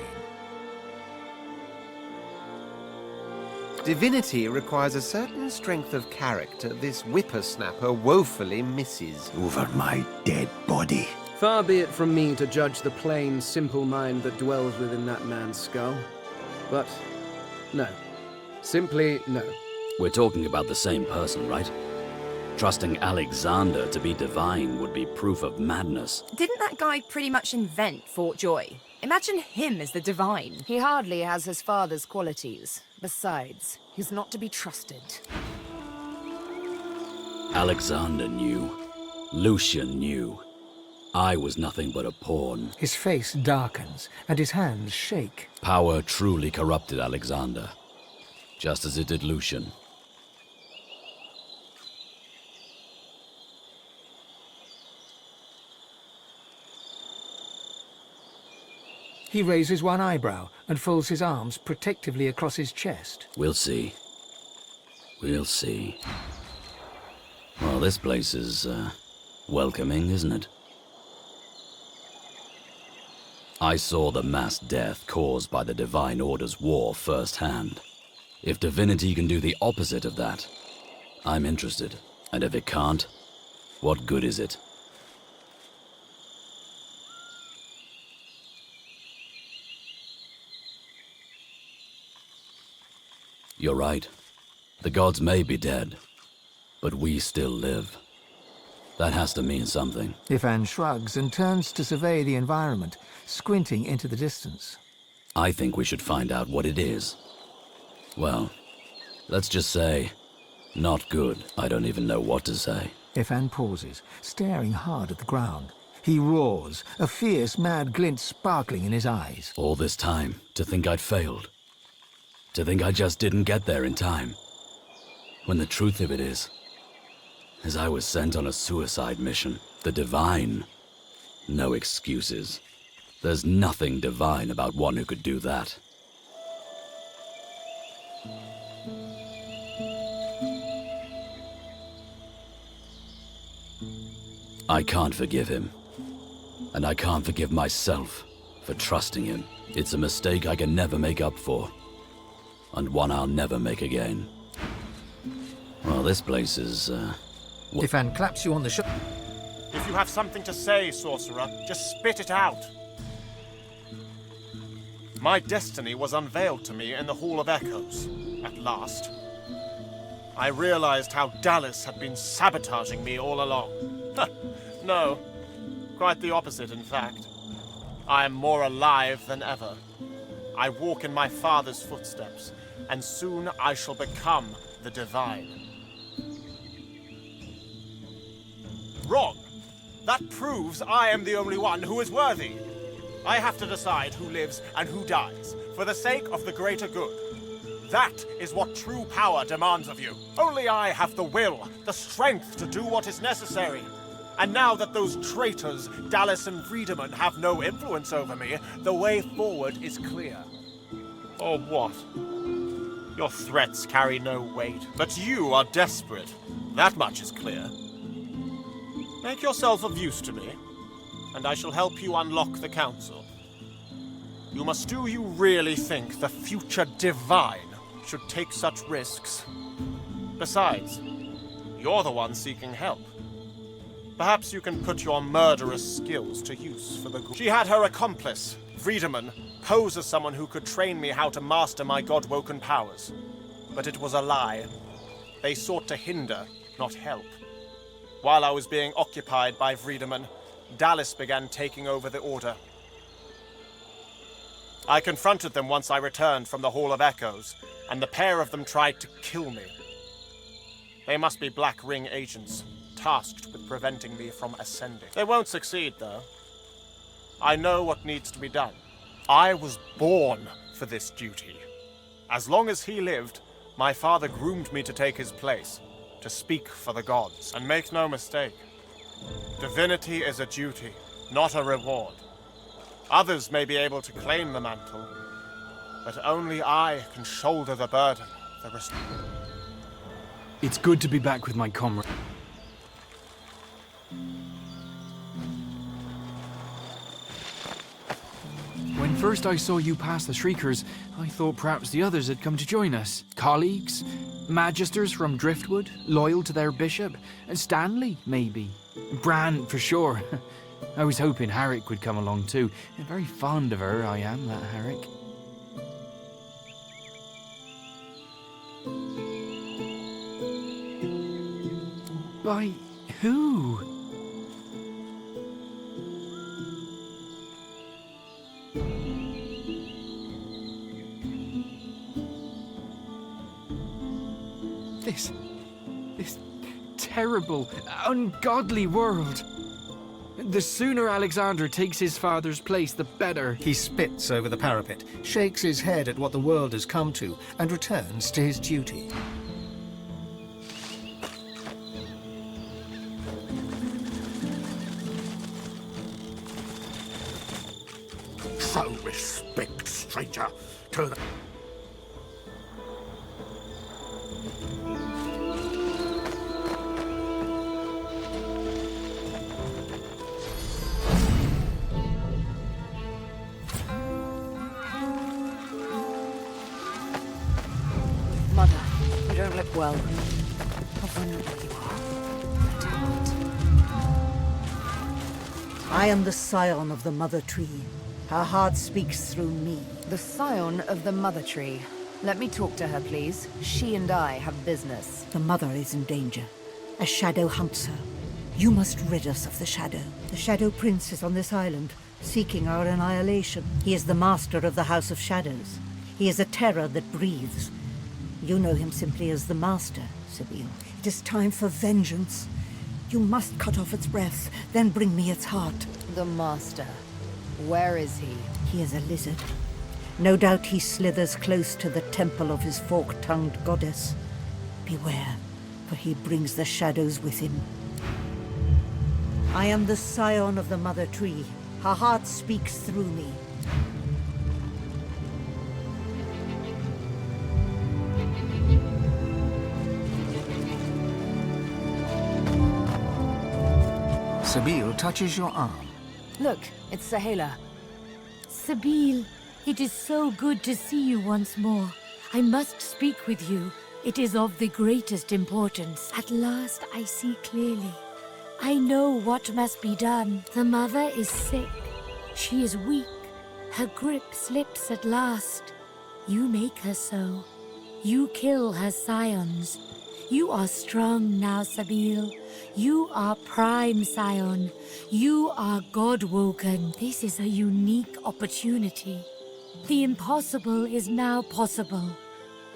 Divinity requires a certain strength of character this whippersnapper woefully misses. Over my dead body. Far be it from me to judge the plain, simple mind that dwells within that man's skull. But no. Simply no. We're talking about the same person, right? Trusting Alexander to be divine would be proof of madness. Didn't that guy pretty much invent Fort Joy? Imagine him as the divine. He hardly has his father's qualities. Besides, he's not to be trusted. Alexander knew. Lucian knew. I was nothing but a pawn. His face darkens, and his hands shake. Power truly corrupted Alexander, just as it did Lucian. He raises one eyebrow and folds his arms protectively across his chest. We'll see. We'll see. Well, this place is, welcoming, isn't it? I saw the mass death caused by the Divine Order's war firsthand. If Divinity can do the opposite of that, I'm interested. And if it can't, what good is it? You're right. The gods may be dead, but we still live. That has to mean something. Ifan shrugs and turns to survey the environment, squinting into the distance. I think we should find out what it is. Well, let's just say, not good. I don't even know what to say. Ifan pauses, staring hard at the ground. He roars, a fierce, mad glint sparkling in his eyes. All this time, to think I'd failed. To think I just didn't get there in time. When the truth of it is I was sent on a suicide mission. The divine. No excuses. There's nothing divine about one who could do that. I can't forgive him. And I can't forgive myself for trusting him. It's a mistake I can never make up for. And one I'll never make again. Well, this place is, Ifan claps you on the shoulder. If you have something to say, sorcerer, just spit it out. My destiny was unveiled to me in the Hall of Echoes, at last. I realized how Dallas had been sabotaging me all along. No, quite the opposite, in fact. I am more alive than ever. I walk in my father's footsteps, and soon I shall become the divine. Wrong! That proves I am the only one who is worthy. I have to decide who lives and who dies, for the sake of the greater good. That is what true power demands of you. Only I have the will, the strength to do what is necessary. And now that those traitors, Dallas and Friedemann, have no influence over me, the way forward is clear. Or what? Your threats carry no weight, but you are desperate. That much is clear. Make yourself of use to me, and I shall help you unlock the council. Do you really think the future divine should take such risks? Besides, you're the one seeking help. Perhaps you can put your murderous skills to use for the good. She had her accomplice, Friedemann, pose as someone who could train me how to master my god-woken powers. But it was a lie. They sought to hinder, not help. While I was being occupied by Friedemann, Dallas began taking over the Order. I confronted them once I returned from the Hall of Echoes, and the pair of them tried to kill me. They must be Black Ring agents, tasked with preventing me from ascending. They won't succeed, though. I know what needs to be done. I was born for this duty. As long as he lived, my father groomed me to take his place, to speak for the gods. And make no mistake, divinity is a duty, not a reward. Others may be able to claim the mantle, but only I can shoulder the burden, It's good to be back with my comrade. When first I saw you pass the Shriekers, I thought perhaps the others had come to join us. Colleagues, magisters from Driftwood, loyal to their bishop, and Stanley, maybe. Bran, for sure. I was hoping Harrick would come along too. I'm very fond of her, I am, that Harrick. By who? This terrible, ungodly world. The sooner Alexander takes his father's place, the better. He spits over the parapet, shakes his head at what the world has come to, and returns to his duty. Show respect, stranger, to the... Mother, you don't look well. How vulnerable you are. At heart. I am the scion of the Mother Tree. Her heart speaks through me. The scion of the Mother Tree. Let me talk to her, please. She and I have business. The Mother is in danger. A shadow hunts her. You must rid us of the Shadow. The Shadow Prince is on this island, seeking our annihilation. He is the master of the House of Shadows. He is a terror that breathes. You know him simply as the Master, Sibyl. It is time for vengeance. You must cut off its breath, then bring me its heart. The Master. Where is he? He is a lizard. No doubt he slithers close to the temple of his fork-tongued goddess. Beware, for he brings the shadows with him. I am the scion of the Mother Tree. Her heart speaks through me. Sibyl touches your arm. Look, it's Sahela. Sabil, it is so good to see you once more. I must speak with you. It is of the greatest importance. At last I see clearly. I know what must be done. The mother is sick. She is weak. Her grip slips at last. You make her so. You kill her scions. You are strong now, Sabil. You are prime scion. You are God-woken. This is a unique opportunity. The impossible is now possible.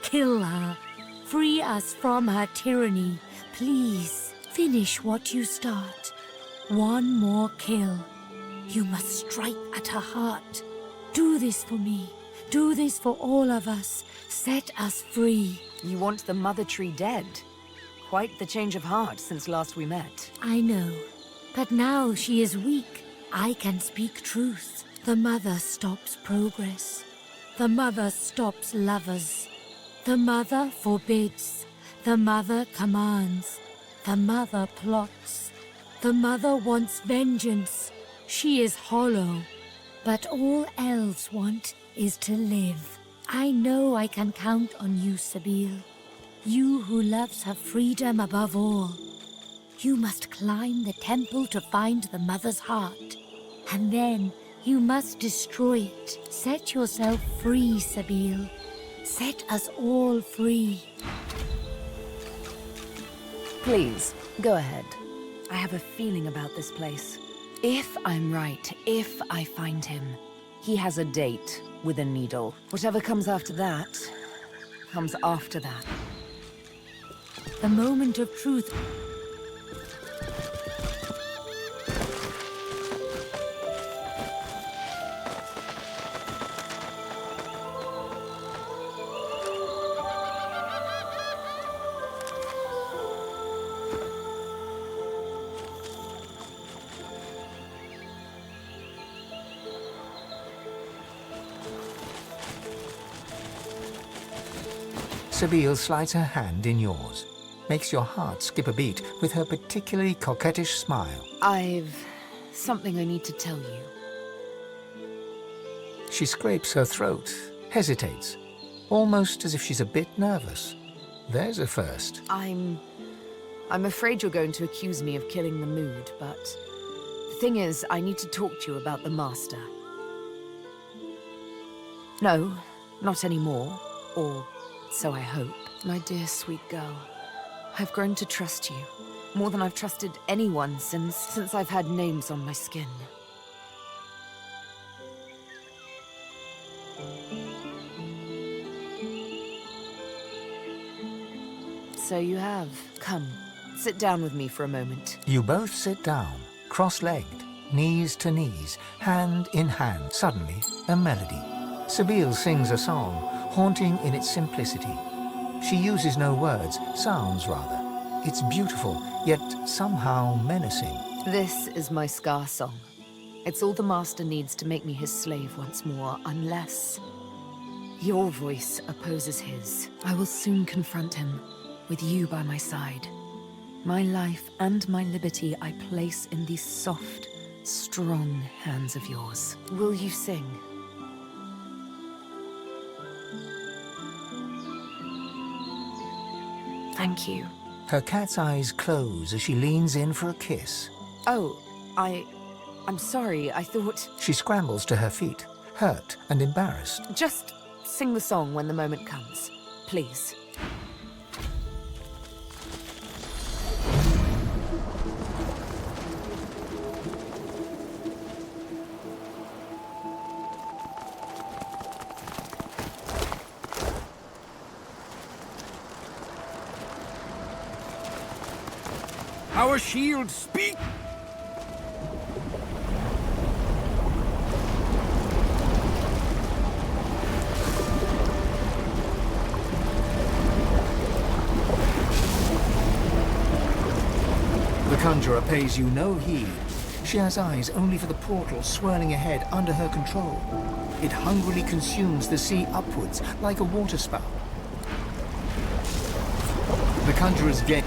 Kill her. Free us from her tyranny. Please, finish what you start. One more kill. You must strike at her heart. Do this for me. Do this for all of us. Set us free. You want the Mother Tree dead? Quite the change of heart since last we met. I know. But now she is weak. I can speak truth. The Mother stops progress. The Mother stops lovers. The Mother forbids. The Mother commands. The Mother plots. The Mother wants vengeance. She is hollow. But all elves want is to live. I know I can count on you, Sabil. You who loves her freedom above all. You must climb the temple to find the Mother's heart. And then you must destroy it. Set yourself free, Sabil. Set us all free. Please, go ahead. I have a feeling about this place. If I'm right, if I find him, he has a date with a needle. Whatever comes after that, comes after that. The moment of truth. Sabine slides her hand in yours, makes your heart skip a beat with her particularly coquettish smile. I've something I need to tell you. She scrapes her throat, hesitates, almost as if she's a bit nervous. There's a first. I'm afraid you're going to accuse me of killing the mood, but the thing is, I need to talk to you about the Master. No, not anymore, or so I hope. My dear sweet girl, I've grown to trust you, more than I've trusted anyone since I've had names on my skin. So you have. Come, sit down with me for a moment. You both sit down, cross-legged, knees to knees, hand in hand. Suddenly, a melody. Sabine sings a song, haunting in its simplicity. She uses no words, sounds rather. It's beautiful, yet somehow menacing. This is my Scar song. It's all the Master needs to make me his slave once more, unless your voice opposes his. I will soon confront him, with you by my side. My life and my liberty I place in these soft, strong hands of yours. Will you sing? Thank you. Her cat's eyes close as she leans in for a kiss. Oh, I'm sorry, I thought... She scrambles to her feet, hurt and embarrassed. Just sing the song when the moment comes, please. Our shield, speak! The conjurer pays you no heed. She has eyes only for the portal swirling ahead under her control. It hungrily consumes the sea upwards like a waterspout. The conjurer's gate.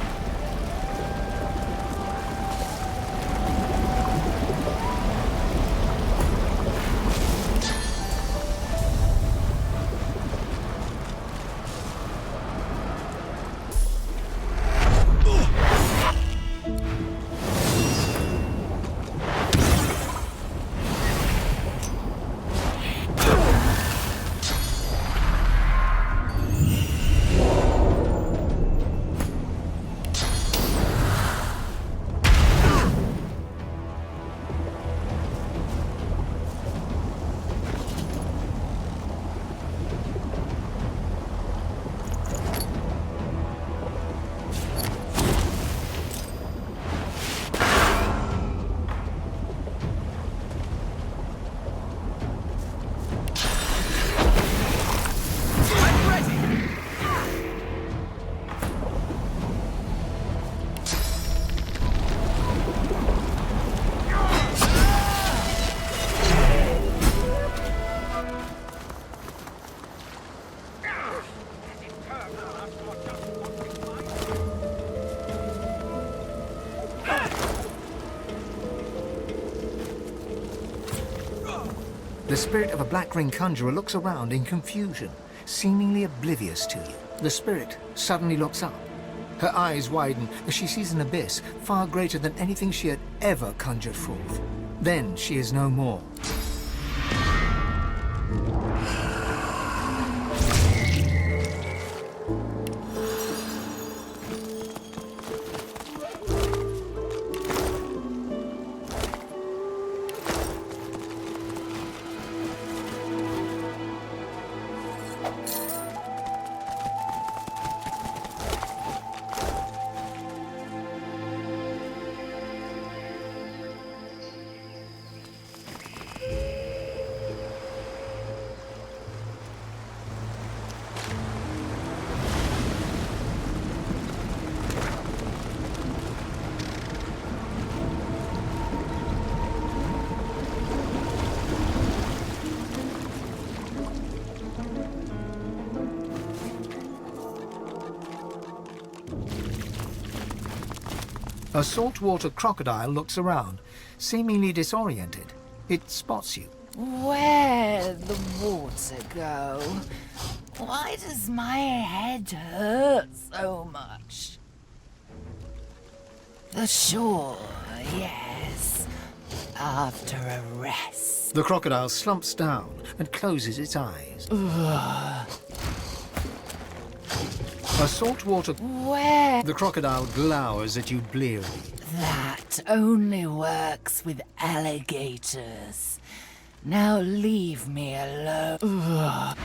The spirit of a Black Ring conjurer looks around in confusion, seemingly oblivious to you. The spirit suddenly looks up. Her eyes widen as she sees an abyss far greater than anything she had ever conjured forth. Then she is no more. A saltwater crocodile looks around, seemingly disoriented. It spots you. Where'd the water go? Why does my head hurt so much? The shore, yes. After a rest. The crocodile slumps down and closes its eyes. A saltwater... Where? The crocodile glowers at you blearily. That only works with alligators. Now leave me alone.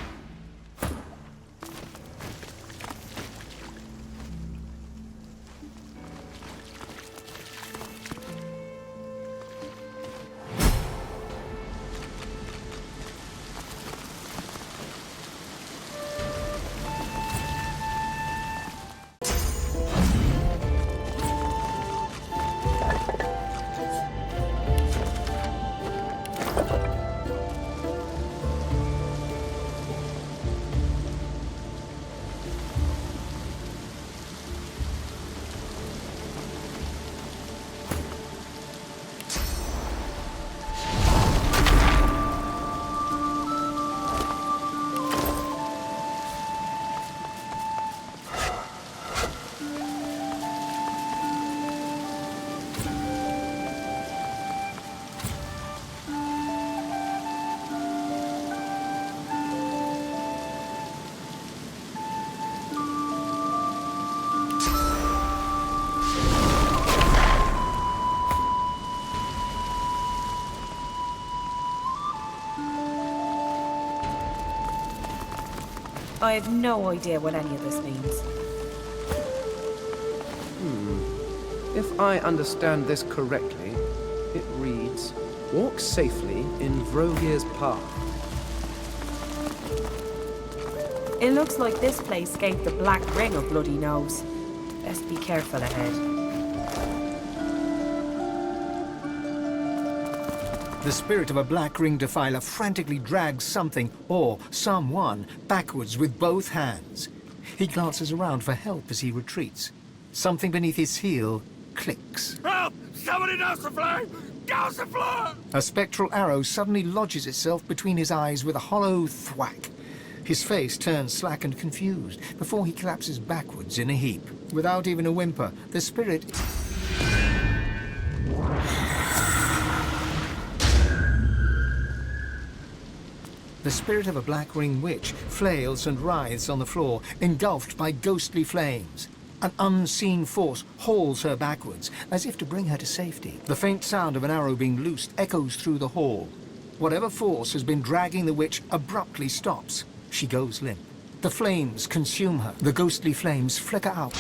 I have no idea what any of this means. If I understand this correctly, it reads, walk safely in Vrogir's path. It looks like this place gave the Black Ring a bloody nose. Best be careful ahead. The spirit of a Black Ring defiler frantically drags something, or someone, backwards with both hands. He glances around for help as he retreats. Something beneath his heel clicks. Help! Somebody douse the flame! Douse the flame! A spectral arrow suddenly lodges itself between his eyes with a hollow thwack. His face turns slack and confused before he collapses backwards in a heap. Without even a whimper, the spirit... The spirit of a Black Ring witch flails and writhes on the floor, engulfed by ghostly flames. An unseen force hauls her backwards, as if to bring her to safety. The faint sound of an arrow being loosed echoes through the hall. Whatever force has been dragging the witch abruptly stops. She goes limp. The flames consume her. The ghostly flames flicker out.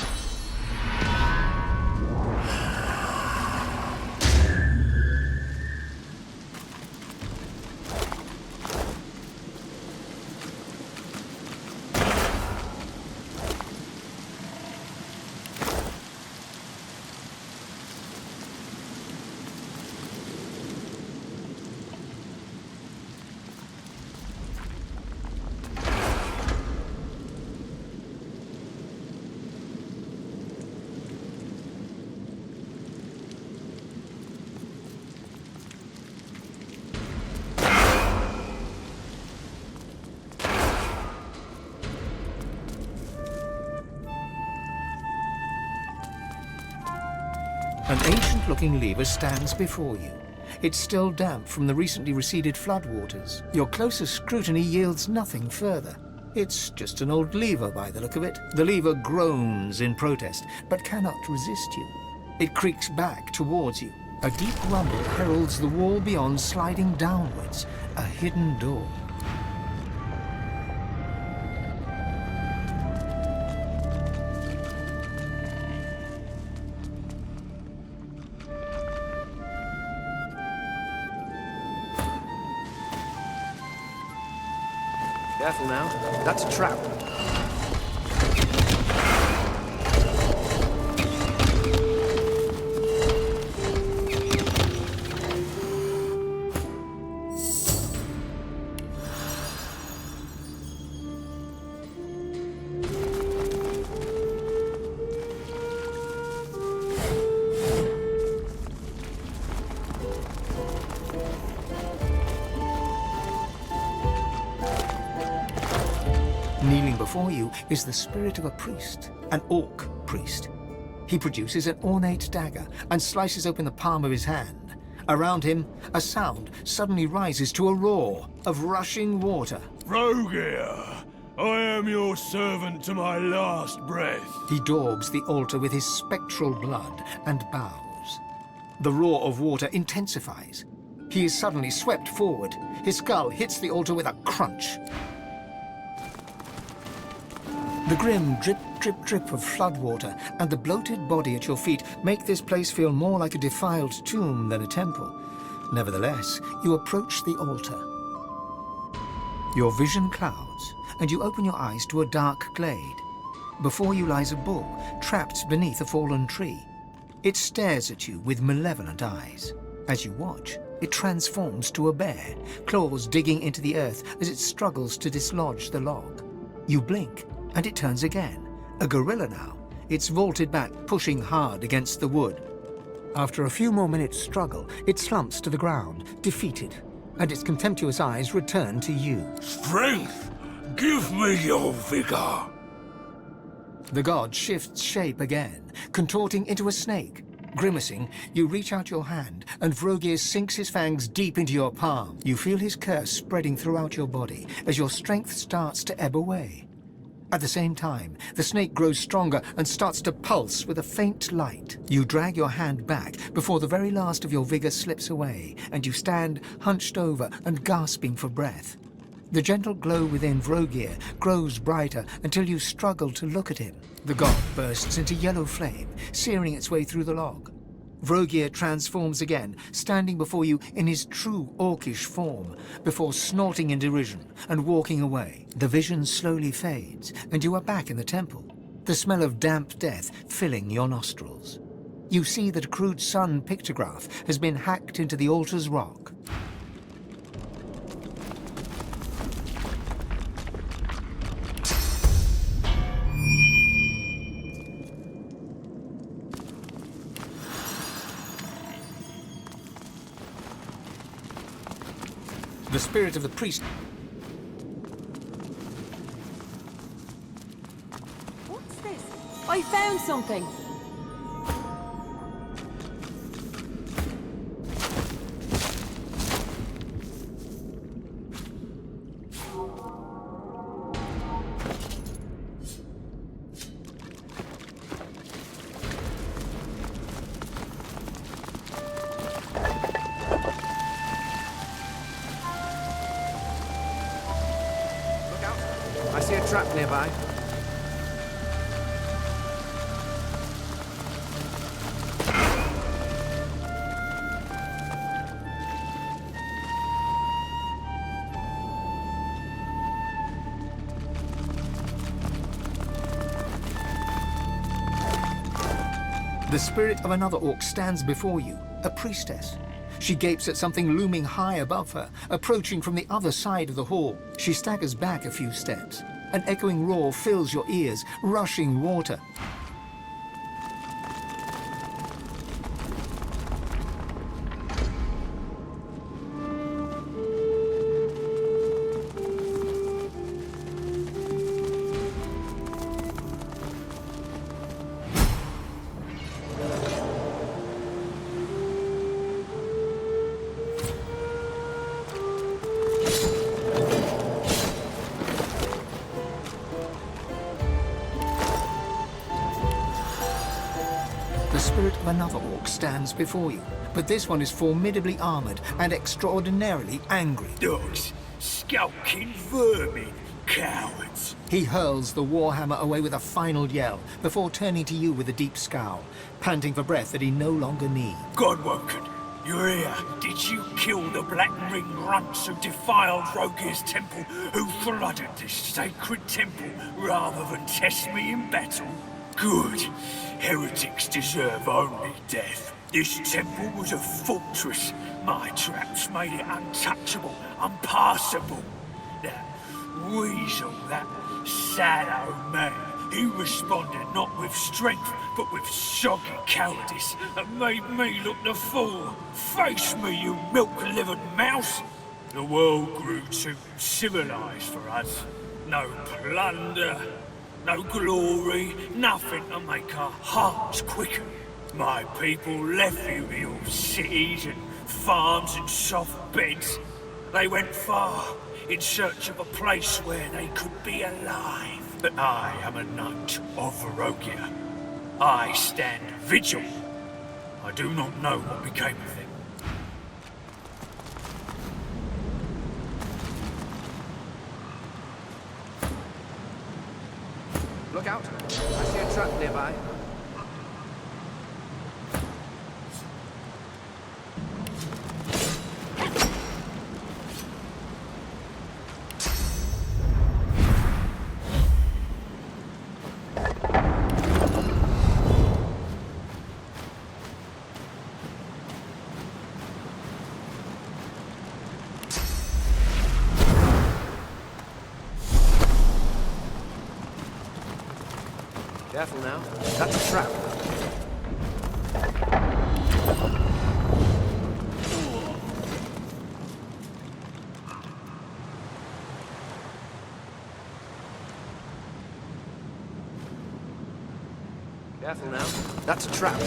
An ancient-looking lever stands before you. It's still damp from the recently receded floodwaters. Your closer scrutiny yields nothing further. It's just an old lever by the look of it. The lever groans in protest, but cannot resist you. It creaks back towards you. A deep rumble heralds the wall beyond sliding downwards, a hidden door. Careful now. That's a trap. Before you is the spirit of a priest, an orc priest. He produces an ornate dagger and slices open the palm of his hand. Around him, a sound suddenly rises to a roar of rushing water. Rogier, I am your servant to my last breath. He daubs the altar with his spectral blood and bows. The roar of water intensifies. He is suddenly swept forward. His skull hits the altar with a crunch. The grim drip, drip, drip of floodwater and the bloated body at your feet make this place feel more like a defiled tomb than a temple. Nevertheless, you approach the altar. Your vision clouds, and you open your eyes to a dark glade. Before you lies a bull, trapped beneath a fallen tree. It stares at you with malevolent eyes. As you watch, it transforms to a bear, claws digging into the earth as it struggles to dislodge the log. You blink, and it turns again. A gorilla now. It's vaulted back, pushing hard against the wood. After a few more minutes' struggle, it slumps to the ground, defeated, and its contemptuous eyes return to you. Strength! Give me your vigor! The god shifts shape again, contorting into a snake. Grimacing, you reach out your hand, and Vrogir sinks his fangs deep into your palm. You feel his curse spreading throughout your body as your strength starts to ebb away. At the same time, the snake grows stronger and starts to pulse with a faint light. You drag your hand back before the very last of your vigor slips away, and you stand hunched over and gasping for breath. The gentle glow within Vrogir grows brighter until you struggle to look at him. The god bursts into yellow flame, searing its way through the log. Vrogir transforms again, standing before you in his true orcish form, before snorting in derision and walking away. The vision slowly fades, and you are back in the temple, the smell of damp death filling your nostrils. You see that a crude sun pictograph has been hacked into the altar's rock. The spirit of the priest... What's this? I found something! I see a trap nearby. The spirit of another orc stands before you, a priestess. She gapes at something looming high above her, approaching from the other side of the hall. She staggers back a few steps. An echoing roar fills your ears, rushing water. The spirit of another orc stands before you, but this one is formidably armored and extraordinarily angry. Dogs, skulking vermin, cowards. He hurls the warhammer away with a final yell, before turning to you with a deep scowl, panting for breath that he no longer needs. Godwoken, you're here. Did you kill the Black Ring runts who defiled Rogir's temple, who flooded this sacred temple rather than test me in battle? Good. Heretics deserve only death. This temple was a fortress. My traps made it untouchable, unpassable. That weasel, that sad old man, he responded not with strength, but with soggy cowardice, and made me look the fool. Face me, you milk-livered mouse! The world grew too civilized for us. No plunder, no glory, nothing to make our hearts quicken. My people left you your cities and farms and soft beds. They went far in search of a place where they could be alive. But I am a knight of Varogia. I stand vigil. I do not know what became of them. Look out. I see a trap nearby. Careful now. That's a trap. Careful now. That's a trap.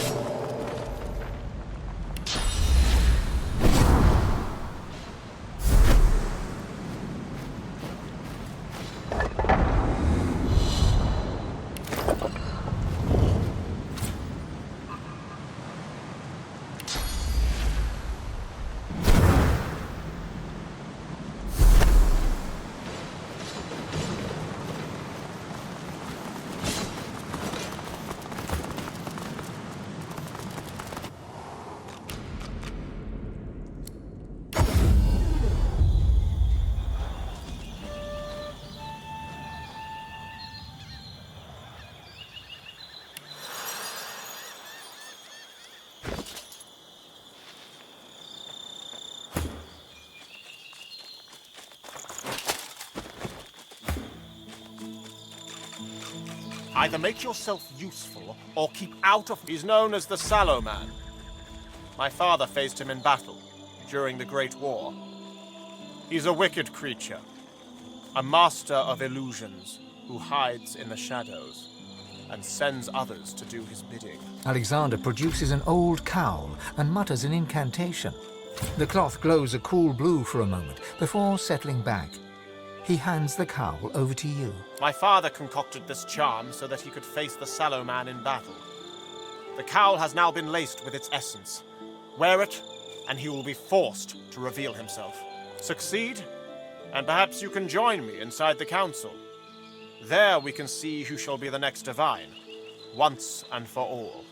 Either make yourself useful, or keep out of... He's known as the Sallow Man. My father faced him in battle, during the Great War. He's a wicked creature, a master of illusions, who hides in the shadows, and sends others to do his bidding. Alexander produces an old cowl and mutters an incantation. The cloth glows a cool blue for a moment, before settling back. He hands the cowl over to you. My father concocted this charm so that he could face the Sallow Man in battle. The cowl has now been laced with its essence. Wear it, and he will be forced to reveal himself. Succeed, and perhaps you can join me inside the council. There we can see who shall be the next divine, once and for all.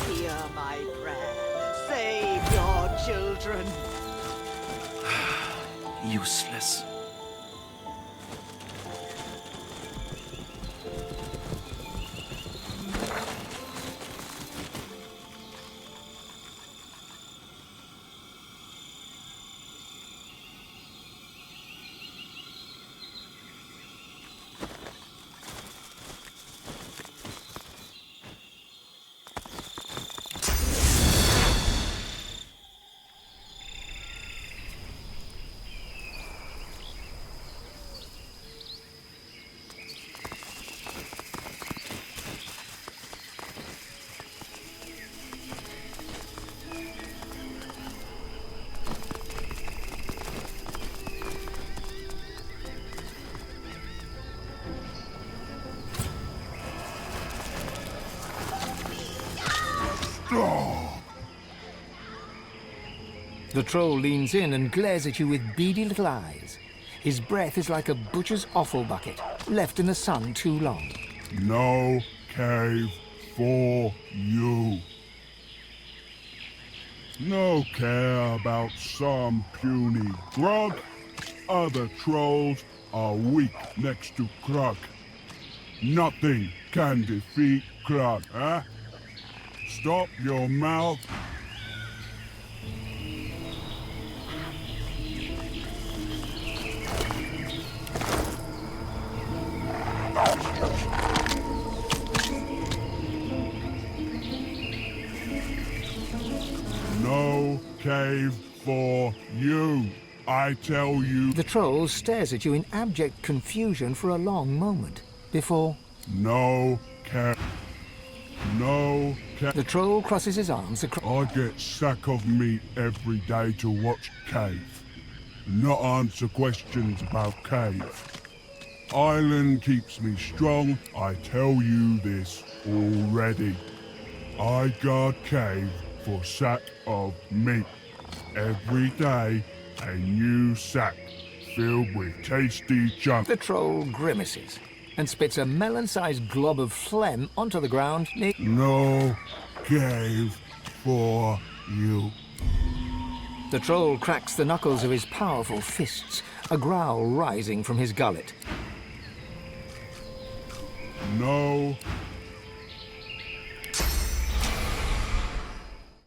Hear my prayer. Save your children. Useless. The troll leans in and glares at you with beady little eyes. His breath is like a butcher's offal bucket, left in the sun too long. No cave for you. No care about some puny grog. Other trolls are weak next to Krug. Nothing can defeat Krug, huh? Stop your mouth. You, I tell you. The troll stares at you in abject confusion for a long moment, before... No cave. No cave. The troll crosses his arms across... I get sack of meat every day to watch cave. Not answer questions about cave. Island keeps me strong, I tell you this already. I guard cave for sack of meat. Every day, a new sack filled with tasty chunks. The troll grimaces and spits a melon-sized glob of phlegm onto the ground near... No cave for you. The troll cracks the knuckles of his powerful fists, a growl rising from his gullet. No